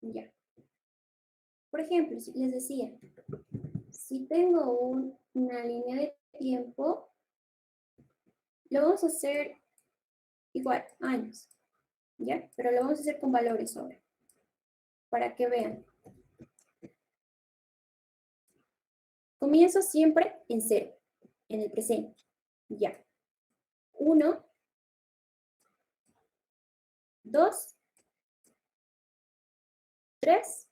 Ya. Por ejemplo, si les decía, si tengo una línea de tiempo, lo vamos a hacer igual, años, ¿ya? Pero lo vamos a hacer con valores ahora, para que vean. Comienzo siempre en 0, en el presente, ya. 1, 2, 3,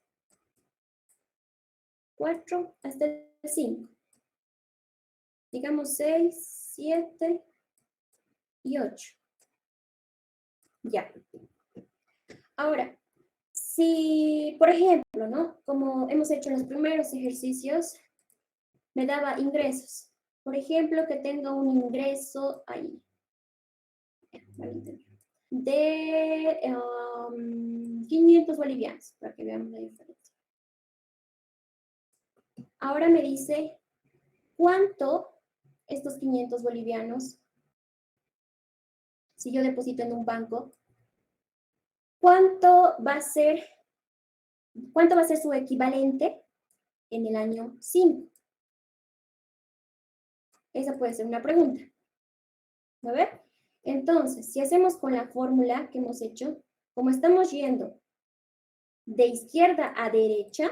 4, hasta el 5. Digamos 6, 7 y 8. Ya. Ahora, si, por ejemplo, ¿no? Como hemos hecho en los primeros ejercicios, me daba ingresos. Por ejemplo, que tenga un ingreso ahí. De 500 bolivianos, para que veamos la diferencia. Ahora me dice cuánto estos 500 bolivianos, si yo deposito en un banco, cuánto va a ser su equivalente en el año 5. Esa puede ser una pregunta. ¿A ver? Entonces, si hacemos con la fórmula que hemos hecho, como estamos yendo de izquierda a derecha,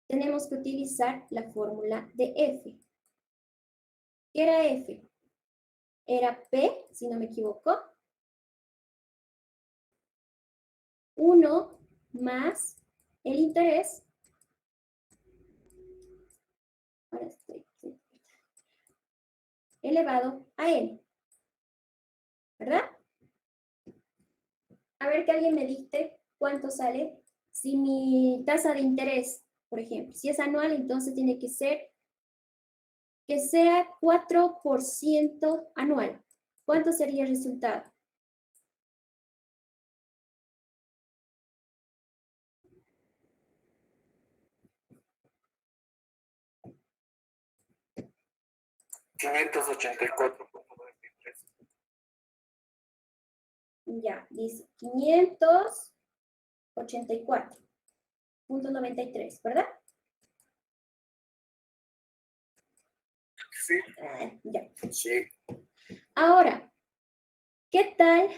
tenemos que utilizar la fórmula de F. ¿Qué era F? Era P, si no me equivoco, 1 más el interés. Ahora estoy elevado a N. ¿Verdad? A ver que alguien me dicte cuánto sale si mi tasa de interés, por ejemplo, si es anual, entonces tiene que ser que sea 4% anual. ¿Cuánto sería el resultado? Ya, dice 584.93, ¿verdad? Sí. Ya. Sí. Ahora, ¿qué tal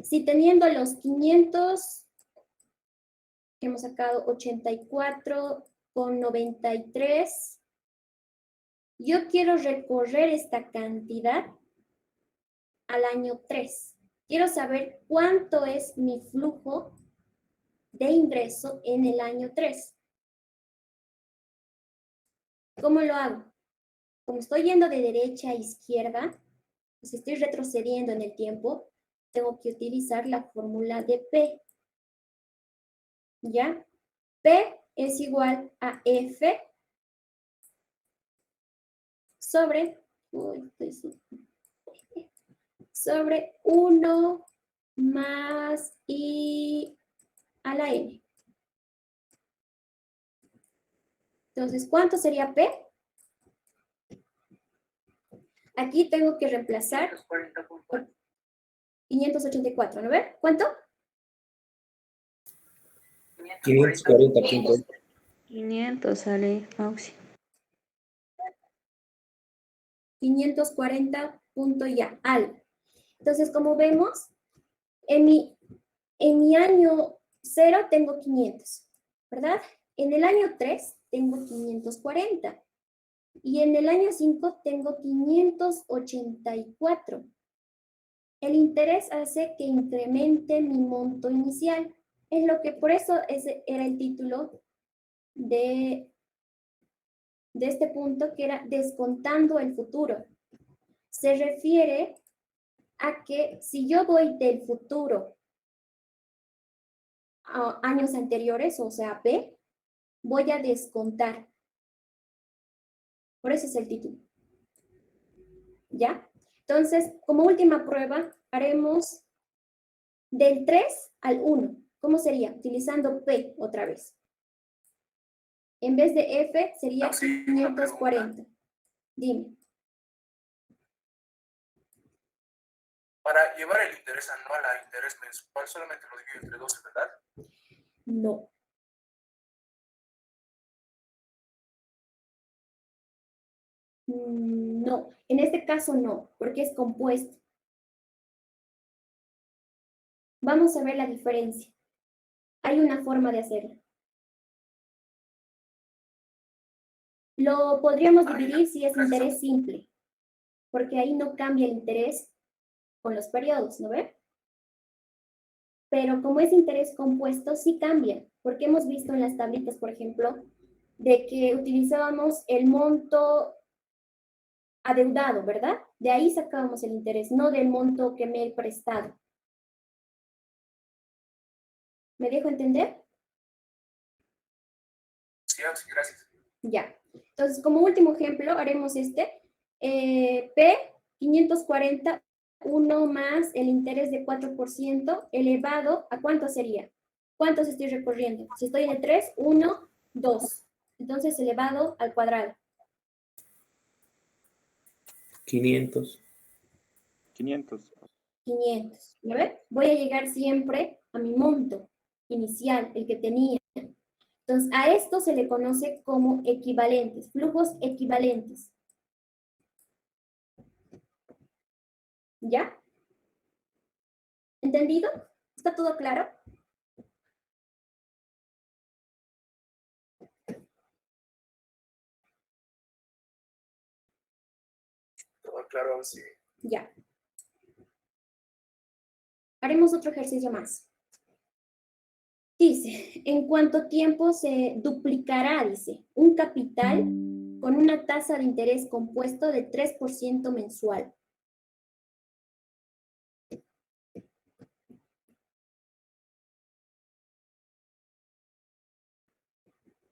si teniendo los 500 que hemos sacado 84,93, yo quiero recorrer esta cantidad al año 3? Quiero saber cuánto es mi flujo de ingreso en el año 3. ¿Cómo lo hago? Como estoy yendo de derecha a izquierda, pues estoy retrocediendo en el tiempo, tengo que utilizar la fórmula de P. ¿Ya? P es igual a F sobre, sobre 1 más I a la N. Entonces, ¿cuánto sería P? Aquí tengo que reemplazar 584, ¿no ve? ¿Cuánto? 540 puntos. 500 sale, Auxi. 540 punto ya, algo. Entonces, como vemos, en mi año 0 tengo 500, ¿verdad? En el año 3 tengo 540. Y en el año 5 tengo 584. El interés hace que incremente mi monto inicial. Es lo que, por eso ese era el título de este punto, que era descontando el futuro. Se refiere a que si yo voy del futuro a años anteriores, o sea, P, voy a descontar. Por eso es el título. ¿Ya? Entonces, como última prueba, haremos del 3 al 1. ¿Cómo sería? Utilizando P otra vez. En vez de F sería 540. Dime. para llevar el interés anual a interés mensual solamente lo divido entre 12, ¿verdad? No. No, en este caso no, porque es compuesto. Vamos a ver la diferencia. Hay una forma de hacerlo. Lo podríamos dividir si es interés simple, porque ahí no cambia el interés con los periodos, ¿no ve? Pero como es interés compuesto, sí cambia, porque hemos visto en las tablitas, por ejemplo, de que utilizábamos el monto adeudado, ¿verdad? De ahí sacábamos el interés, no del monto que me he prestado. ¿Me dejo entender? Sí, gracias. Ya. Entonces, como último ejemplo, haremos este. P, 540, 1 más el interés de 4% elevado, ¿a cuánto sería? ¿Cuántos estoy recorriendo? Si estoy en el 3, 1, 2. Entonces, elevado al cuadrado. 500. 500. 500. ¿Ya ven? Voy a llegar siempre a mi monto inicial, el que tenía. Entonces, a esto se le conoce como equivalentes, flujos equivalentes. ¿Ya? ¿Entendido? ¿Está todo claro? Todo claro, sí. Ya. Haremos otro ejercicio más. Dice, ¿en cuánto tiempo se duplicará, dice, un capital con una tasa de interés compuesto de 3% mensual?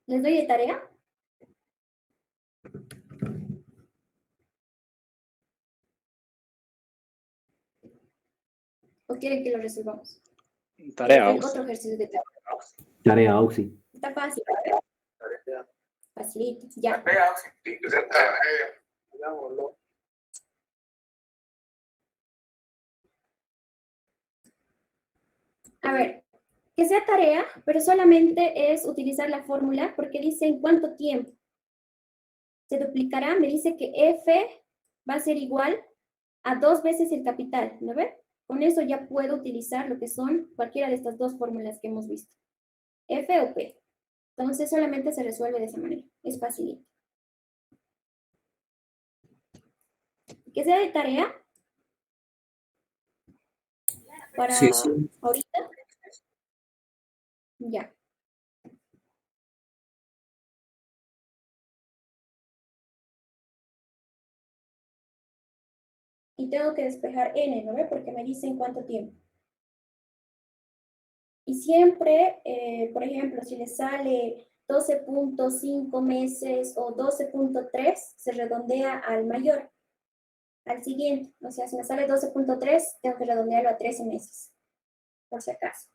¿Les doy de tarea? ¿O quieren que lo resolvamos? Tarea. Otro ejercicio de tarea. Tarea Auxi. Está fácil. Facilito, ya. A ver, que sea tarea, pero solamente es utilizar la fórmula porque dice en cuánto tiempo se duplicará. Me dice que F va a ser igual a 2 veces el capital, ¿no ve? Con eso ya puedo utilizar lo que son cualquiera de estas dos fórmulas que hemos visto. F o P. Entonces solamente se resuelve de esa manera. Es facilito. Que sea de tarea. Para Sí, sí. ahorita. Ya. Y tengo que despejar n, ¿no ve? Porque me dice en cuánto tiempo. Y siempre, por ejemplo, si le sale 12.5 meses o 12.3, se redondea al mayor, al siguiente. O sea, si me sale 12.3, tengo que redondearlo a 13 meses, por si acaso.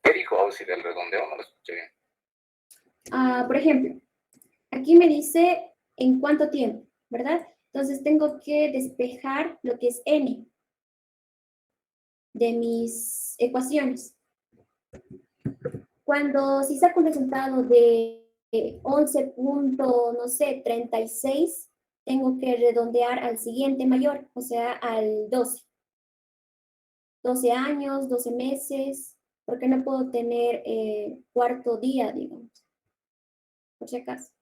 ¿Qué dijo Auxi del redondeo? No lo escuché bien. Por ejemplo, aquí me dice en cuánto tiempo, ¿verdad? Entonces tengo que despejar lo que es n de mis ecuaciones. Si saco un resultado de 11.36, tengo que redondear al siguiente mayor, o sea, al 12. 12 años, 12 meses, porque no puedo tener cuarto día, digamos, por si acaso.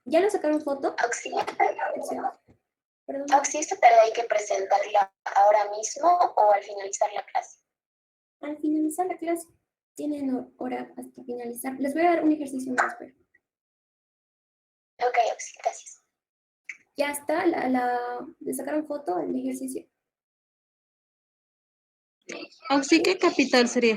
¿Ya lo sacaron foto? Perdón. Auxi, ¿esta tarea hay que presentarla ahora mismo o al finalizar la clase? Al finalizar la clase. Tienen hora hasta finalizar. Les voy a dar un ejercicio más, pero. Ok, gracias. Ya está, le sacaron foto al ejercicio. Oxi, ¿qué capital sería?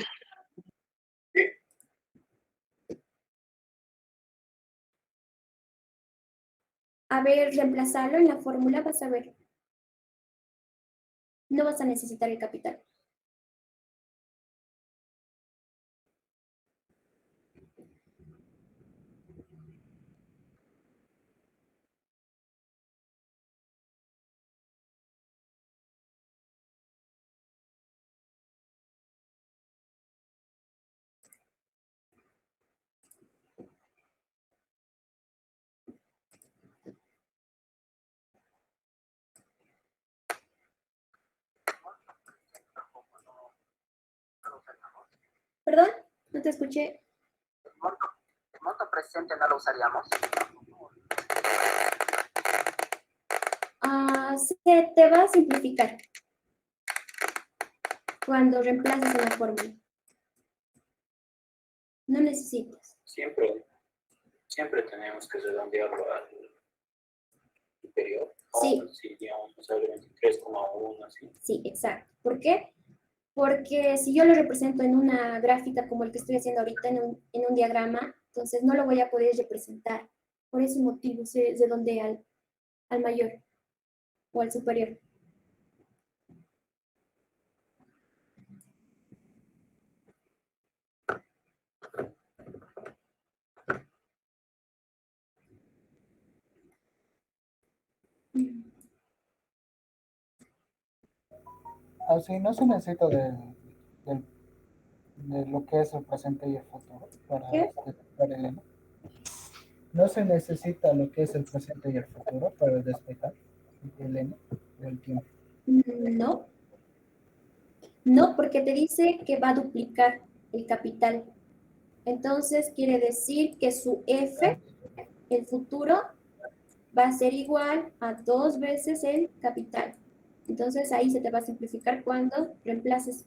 A ver, reemplazarlo en la fórmula, vas a ver. No vas a necesitar el capital. ¿Perdón? No te escuché. ¿El monto presente no lo usaríamos? Se te va a simplificar cuando reemplaces en la fórmula. No necesitas. Siempre tenemos que redondearlo al superior. Sí. O si digamos, nos sale 23,1, así. Sí, exacto. ¿Por qué? Porque si yo lo represento en una gráfica como el que estoy haciendo ahorita, en un diagrama, entonces no lo voy a poder representar. Por ese motivo se redondea al mayor o al superior. Así no se necesita de lo que es el presente y el futuro para ¿Qué? despejar el N. No se necesita lo que es el presente y el futuro para despejar el N del tiempo. No. No, porque te dice que va a duplicar el capital. Entonces quiere decir que su F, el futuro, va a ser igual a 2 veces el capital. Entonces ahí se te va a simplificar cuando reemplaces.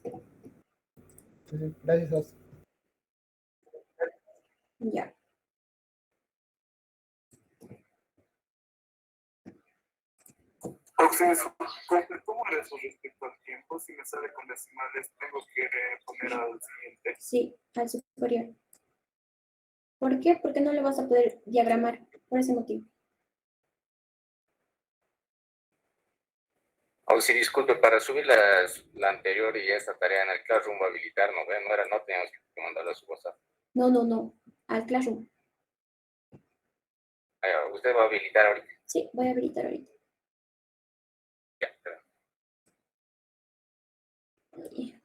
Sí, gracias. Ya. ¿Cómo le eso respecto al tiempo? Si me sale con decimales, tengo que poner al siguiente. Sí, al superior. ¿Por qué? Porque no lo vas a poder diagramar por ese motivo. O si disculpe, para subir la anterior y esta tarea en el Classroom habilitar, no, no teníamos que mandarla a su WhatsApp. No, al Classroom. ¿Usted va a habilitar ahorita? Sí, voy a habilitar ahorita. Ya, espera. Sí.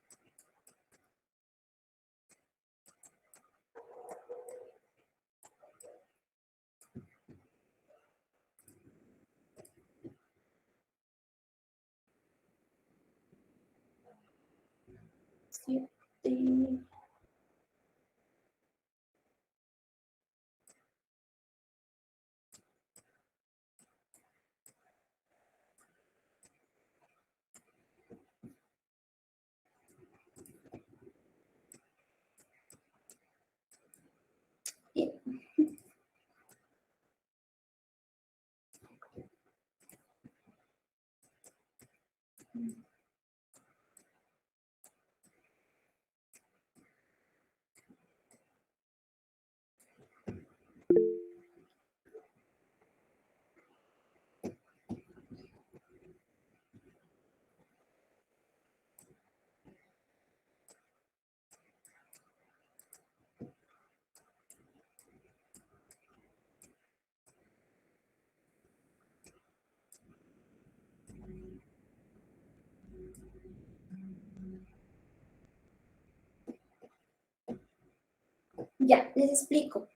Ya, les explico.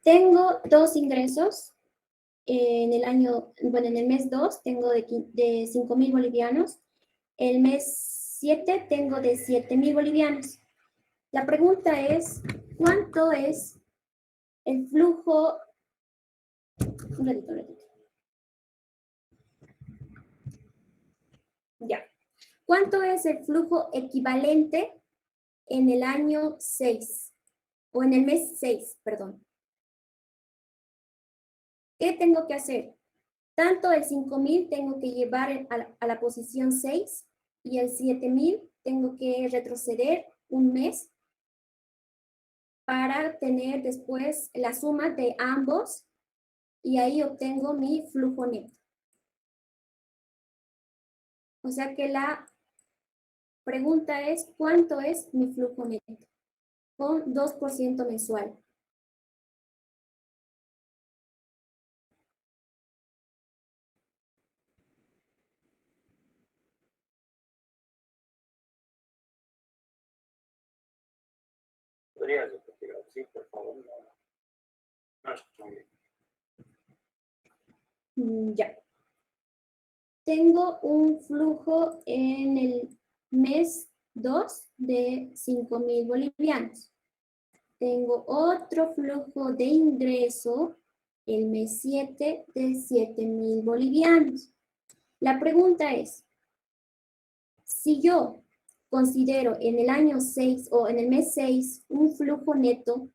Tengo 2 ingresos en el mes 2 tengo de 5,000 bolivianos. El mes 7 tengo de 7,000 bolivianos. La pregunta es, ¿cuánto es el flujo? Un ratito. Ya. ¿Cuánto es el flujo equivalente en el año 6, o en el mes 6, perdón. ¿Qué tengo que hacer? Tanto el 5.000 tengo que llevar a la posición 6 y el 7.000 tengo que retroceder un mes para tener después la suma de ambos y ahí obtengo mi flujo neto. O sea que la pregunta es, ¿cuánto es mi flujo neto? Con 2% mensual. ¿Podrías repetirlo? Sí, por favor. No estoy muy bien. Ya. Tengo un flujo en el mes 2 de 5.000 bolivianos. Tengo otro flujo de ingreso el mes 7 de 7.000 bolivianos. La pregunta es, si yo considero en el año 6 o en el mes 6 un flujo neto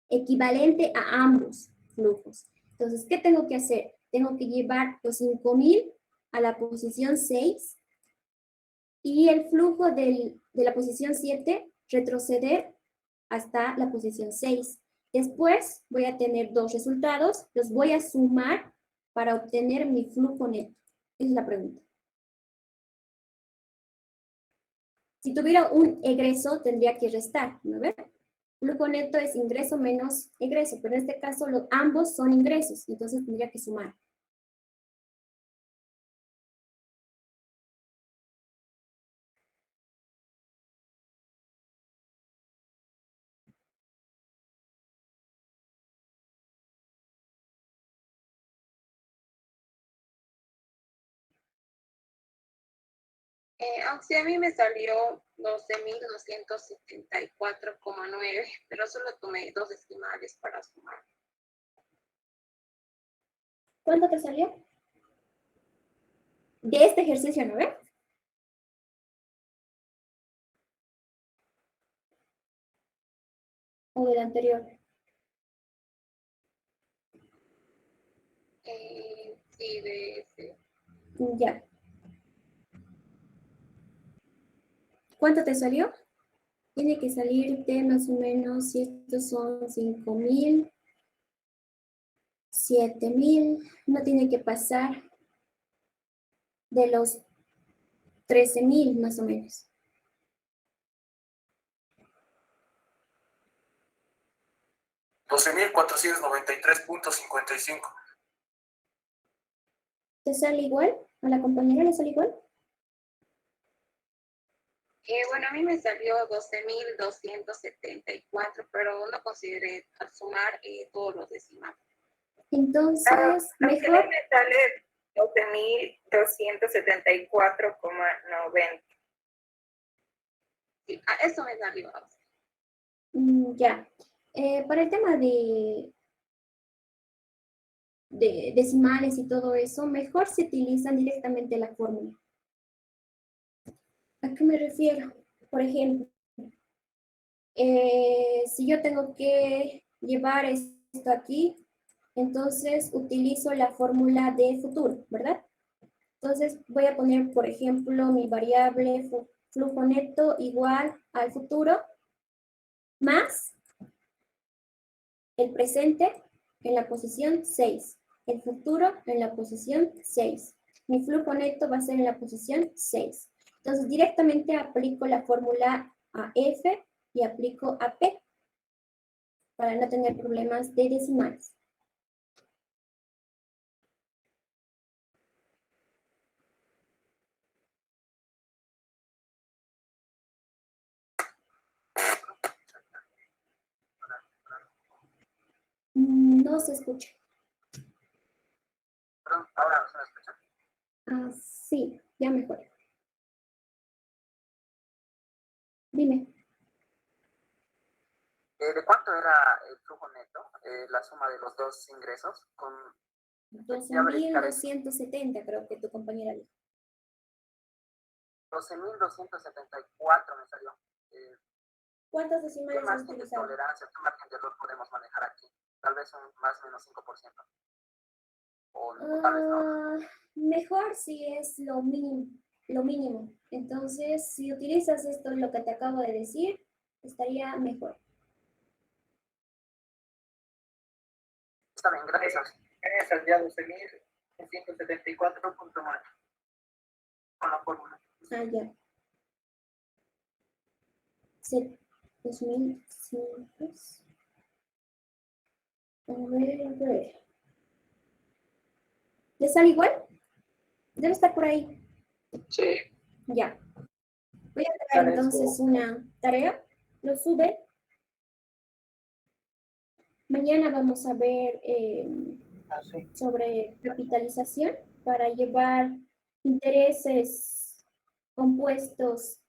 equivalente a ambos flujos, entonces, ¿qué tengo que hacer? Tengo que llevar los 5.000 a la posición 6 y el flujo de la posición 7 retroceder hasta la posición 6. Después voy a tener dos resultados, los voy a sumar para obtener mi flujo neto. Esa es la pregunta. Si tuviera un egreso, tendría que restar, ¿no ves? Flujo neto es ingreso menos egreso, pero en este caso ambos son ingresos, entonces tendría que sumar. Aunque a mí me salió 12.274,9, pero solo tomé dos decimales para sumar. ¿Cuánto te salió? De este ejercicio, ¿no ves? O del anterior. Sí, de ese. Ya. ¿Cuánto te salió? Tiene que salirte más o menos, si estos son 5.000, 7.000, no tiene que pasar de los 13.000 más o menos. $12,493.55. ¿Te sale igual? ¿A la compañera le sale igual? Bueno, a mí me salió 12.274, pero no consideré al sumar todos los decimales. Entonces, Mejor. mejor. Me sale 12.274,90. Sí, eso me salió. Ya. Para el tema de decimales y todo eso, mejor se utilizan directamente la fórmula. ¿A qué me refiero? Por ejemplo, si yo tengo que llevar esto aquí, entonces utilizo la fórmula de futuro, ¿verdad? Entonces voy a poner, por ejemplo, mi variable flujo neto igual al futuro más el presente en la posición 6, el futuro en la posición 6. Mi flujo neto va a ser en la posición 6. Entonces directamente aplico la fórmula a F y aplico a P para no tener problemas de decimales. No se escucha. Perdón, ahora se me escucha. Ah, sí, ya mejor. Dime. ¿De cuánto era el flujo neto? La suma de los dos ingresos con 12.270 creo que tu compañera dijo. 12.274 me salió. ¿Cuántos ¿Qué decimales has margen de utilizado? tolerancia, qué margen de error podemos manejar aquí? Tal vez un más o menos 5%. O tal vez no. Mejor si es lo mínimo, lo mínimo. Entonces, si utilizas esto, lo que te acabo de decir, estaría mejor. Está bien, gracias. Es ya 12.174.9 con la fórmula. Ah, ya. 2.500. A ver. ¿Le sale igual? Debe estar por ahí. Sí. Ya. Voy a crear entonces una tarea. Lo sube. Mañana vamos a ver sobre capitalización para llevar intereses compuestos,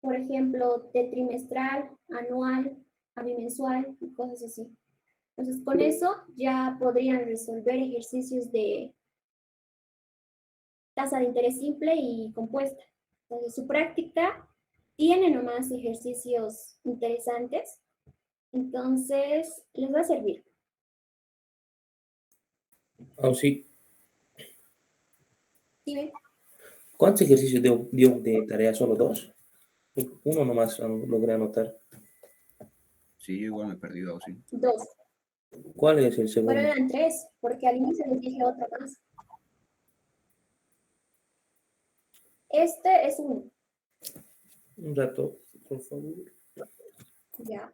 por ejemplo, de trimestral, anual, a bimensual y cosas así. Entonces, con eso ya podrían resolver ejercicios de tasa de interés simple y compuesta. Entonces, su práctica tiene nomás ejercicios interesantes. Entonces, les va a servir. Sí. ¿Sí? ¿Cuántos ejercicios dio de tarea? ¿Solo 2? Uno nomás logré anotar. Sí, yo igual me he perdido, sí. 2. ¿Cuál es el segundo? Pero eran 3, porque al inicio les dije otra más. Este es 1. Un rato, por favor. Ya.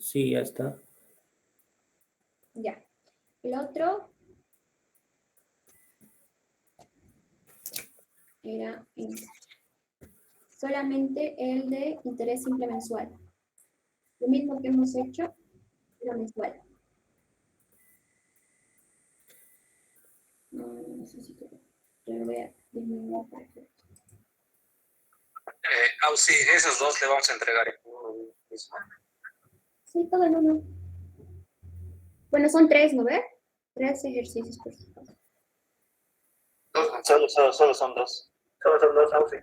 Sí, ya está. Ya. El otro era solamente el de interés simple mensual. Lo mismo que hemos hecho, pero mensual. No sé si lo voy a disminuir para que... Sí, esos dos le vamos a entregar en uno mismo. Sí, todo en uno. Bueno, son 3, ¿no ves? 3 ejercicios por favor. Solo son 2. Solo son 2, Ausi.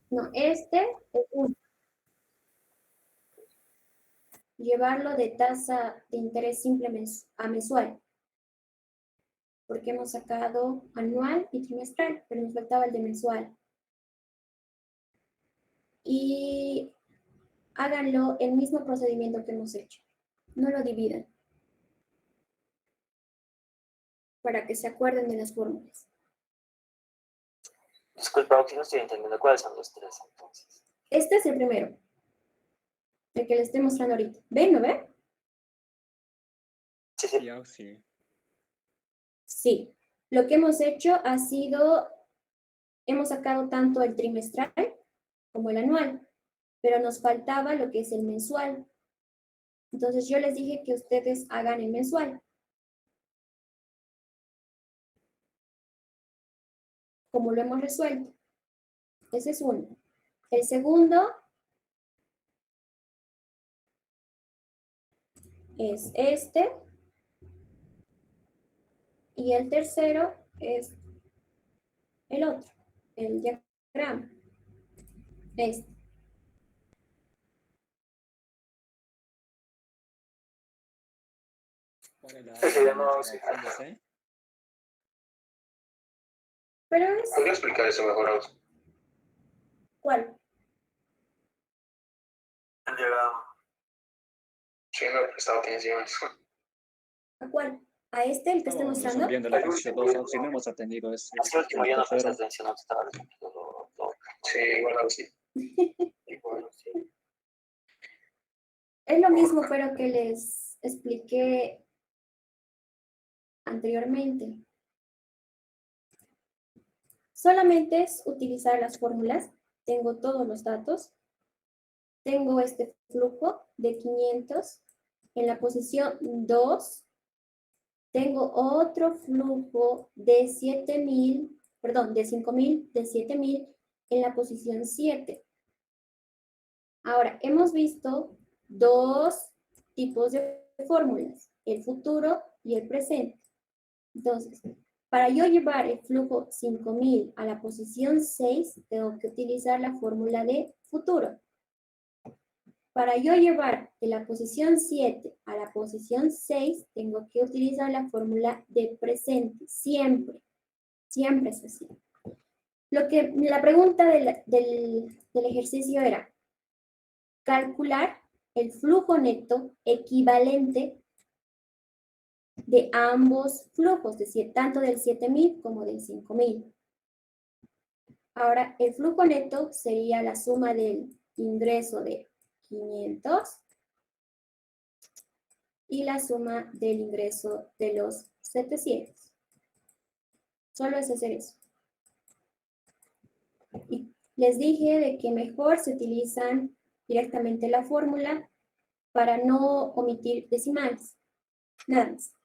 No, este es 1. Llevarlo de tasa de interés simple a mensual. Porque hemos sacado anual y trimestral, pero nos faltaba el de mensual. Y háganlo el mismo procedimiento que hemos hecho. No lo dividan. Para que se acuerden de las fórmulas. Disculpa, Ausi, no estoy entendiendo. ¿Cuáles son los 3 entonces? Este es el primero. El que les estoy mostrando ahorita. ¿Ven, no ven? Sí. Sí. Lo que hemos hecho ha sido, hemos sacado tanto el trimestral como el anual, pero nos faltaba lo que es el mensual. Entonces yo les dije que ustedes hagan el mensual. Como lo hemos resuelto. Ese es uno. El segundo es este. Y el tercero es el otro, el diagrama. Este. Se llama Pero es... ¿Podría explicar eso mejor, Ausi? ¿Cuál? El diagrama. Sí, me he prestado atención. ¿A cuál? ¿A este, el que estoy mostrando? Viendo el ejercicio 2, Ausi, no hemos atendido este. Así último ya no prestas atención, no te estaba repitiendo todo. Sí, igual Ausi. Igual, sí. Es lo mismo, pero que les expliqué anteriormente. Solamente es utilizar las fórmulas. Tengo todos los datos. Tengo este flujo de 500 en la posición 2. Tengo otro flujo de 7.000, perdón, de 5.000, de 7.000 en la posición 7. Ahora, hemos visto 2 tipos de fórmulas, el futuro y el presente. Entonces, Para yo llevar el flujo 5000 a la posición 6, tengo que utilizar la fórmula de futuro. Para yo llevar de la posición 7 a la posición 6, tengo que utilizar la fórmula de presente. Siempre. Siempre es así. La pregunta del ejercicio era calcular el flujo neto equivalente de ambos flujos, tanto del 7000 como del 5000. Ahora, el flujo neto sería la suma del ingreso de 500 y la suma del ingreso de los 700. Solo es hacer eso. Y les dije de que mejor se utilizan directamente la fórmula para no omitir decimales. Nada más.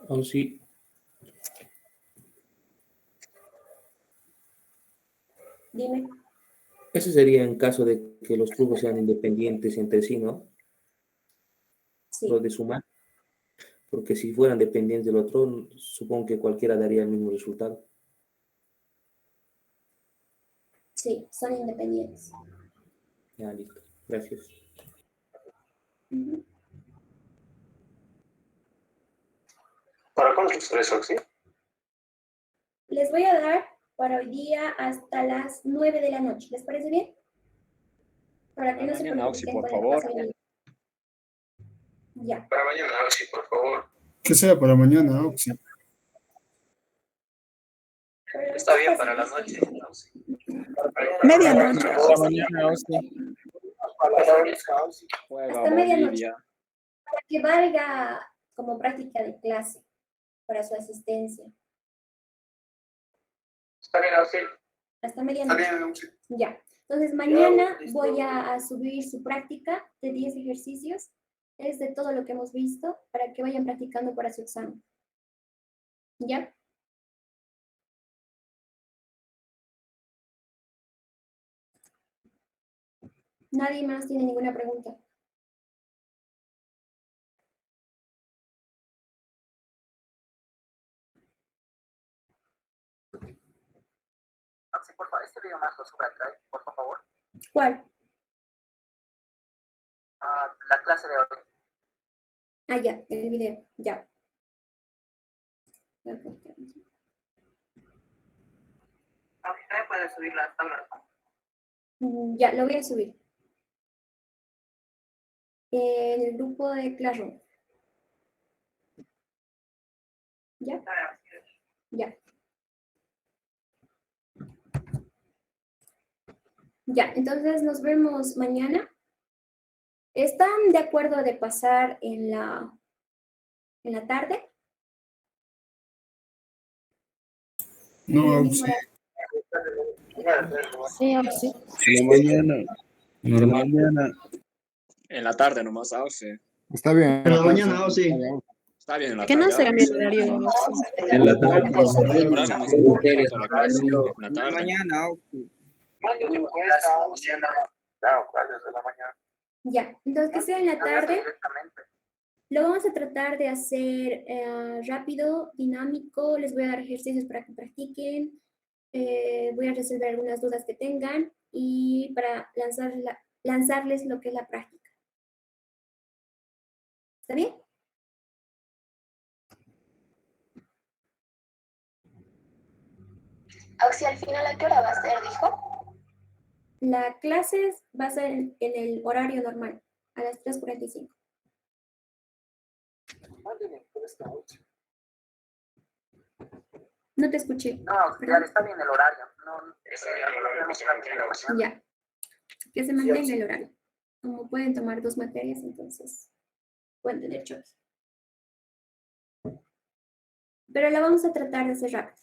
Aún sí. Dime. Eso sería en caso de que los flujos sean independientes entre sí, ¿no? Sí. Los de sumar. Porque si fueran dependientes del otro, supongo que cualquiera daría el mismo resultado. Sí, son independientes. Ya, listo. Gracias. ¿Para cuándo es eso, sí? Les voy a dar para hoy día hasta las 9 de la noche. ¿Les parece bien? Para que no se Mañana, Oxy, preocupen por con el favor. paso del día. Ya. Para mañana, sí, por favor. Que sea para mañana, Oxy. Está bien para la noche. Medianoche. Hasta mañana, Oxy. Juega Hasta medianoche. Bolivia. Para que valga como práctica de clase para su asistencia. Está bien, sí. Hasta medianoche. Está bien, sí. Ya. Entonces, mañana voy a subir su práctica de 10 ejercicios. Es de todo lo que hemos visto para que vayan practicando para su examen. ¿Ya? ¿Nadie más tiene ninguna pregunta? Sí, por favor, este video más lo sube acá, por favor. ¿Cuál? La clase de hoy. Ah, ya, el video, ya. Usted puede subir las tablas. Ya, lo voy a subir. En el grupo de Classroom. ¿Ya? Ya. Ya, entonces nos vemos mañana. ¿Están de acuerdo de pasar en la tarde? No, Oxy. Sí, Oxy. En la mañana. En la mañana. En la tarde nomás, Oxy. Está bien. En la mañana, Oxy. Está bien en la Que tarde. no se cambie el Oxy. horario, Oxy. En la tarde. El horario más importante de la clase. En la tarde. Mañana, Oxy. Claro, ¿cuál es de la mañana? Ya, entonces que sea en la tarde. Lo vamos a tratar de hacer rápido, dinámico. Les voy a dar ejercicios para que practiquen. Voy a resolver algunas dudas que tengan y para lanzarles lo que es la práctica. ¿Está bien? Oxy, al final, ¿a qué hora va a ser, dijo? La clase va a ser en el horario normal, a las 3:45. No te escuché. No, ya está bien el horario. Ya. Que se mantenga el horario. Como pueden tomar 2 materias, entonces pueden tener choque. Pero la vamos a tratar de hacer rápido.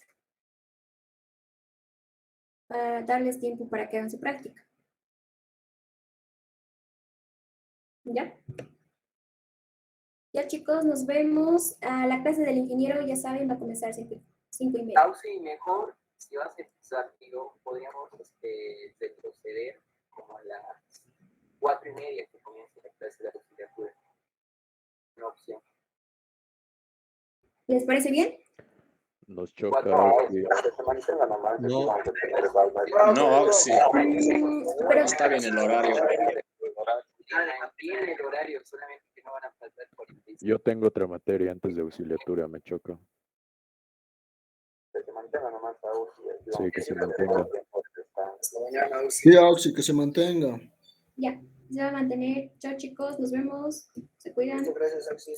Para darles tiempo para que hagan su práctica. ¿Ya? Ya, chicos, nos vemos. La clase del ingeniero, ya saben, va a comenzar a 5:30. Auxi, mejor, si vas a empezar, digo, podríamos retroceder como a las 4:30 que comience la clase de auxiliatura. Una opción. ¿Les parece bien? Nos choca. Oxy. No, Oxy. Pero Está bien el horario. Bien el horario, solamente que no van a faltar 45. Yo tengo otra materia antes de auxiliatura, me choca. Que se mantenga nomás a Oxy. Sí, que se mantenga. Sí, Oxy, que se mantenga. ya, se va a mantener. Chao chicos, nos vemos. Se cuidan. Muchas gracias, Oxy.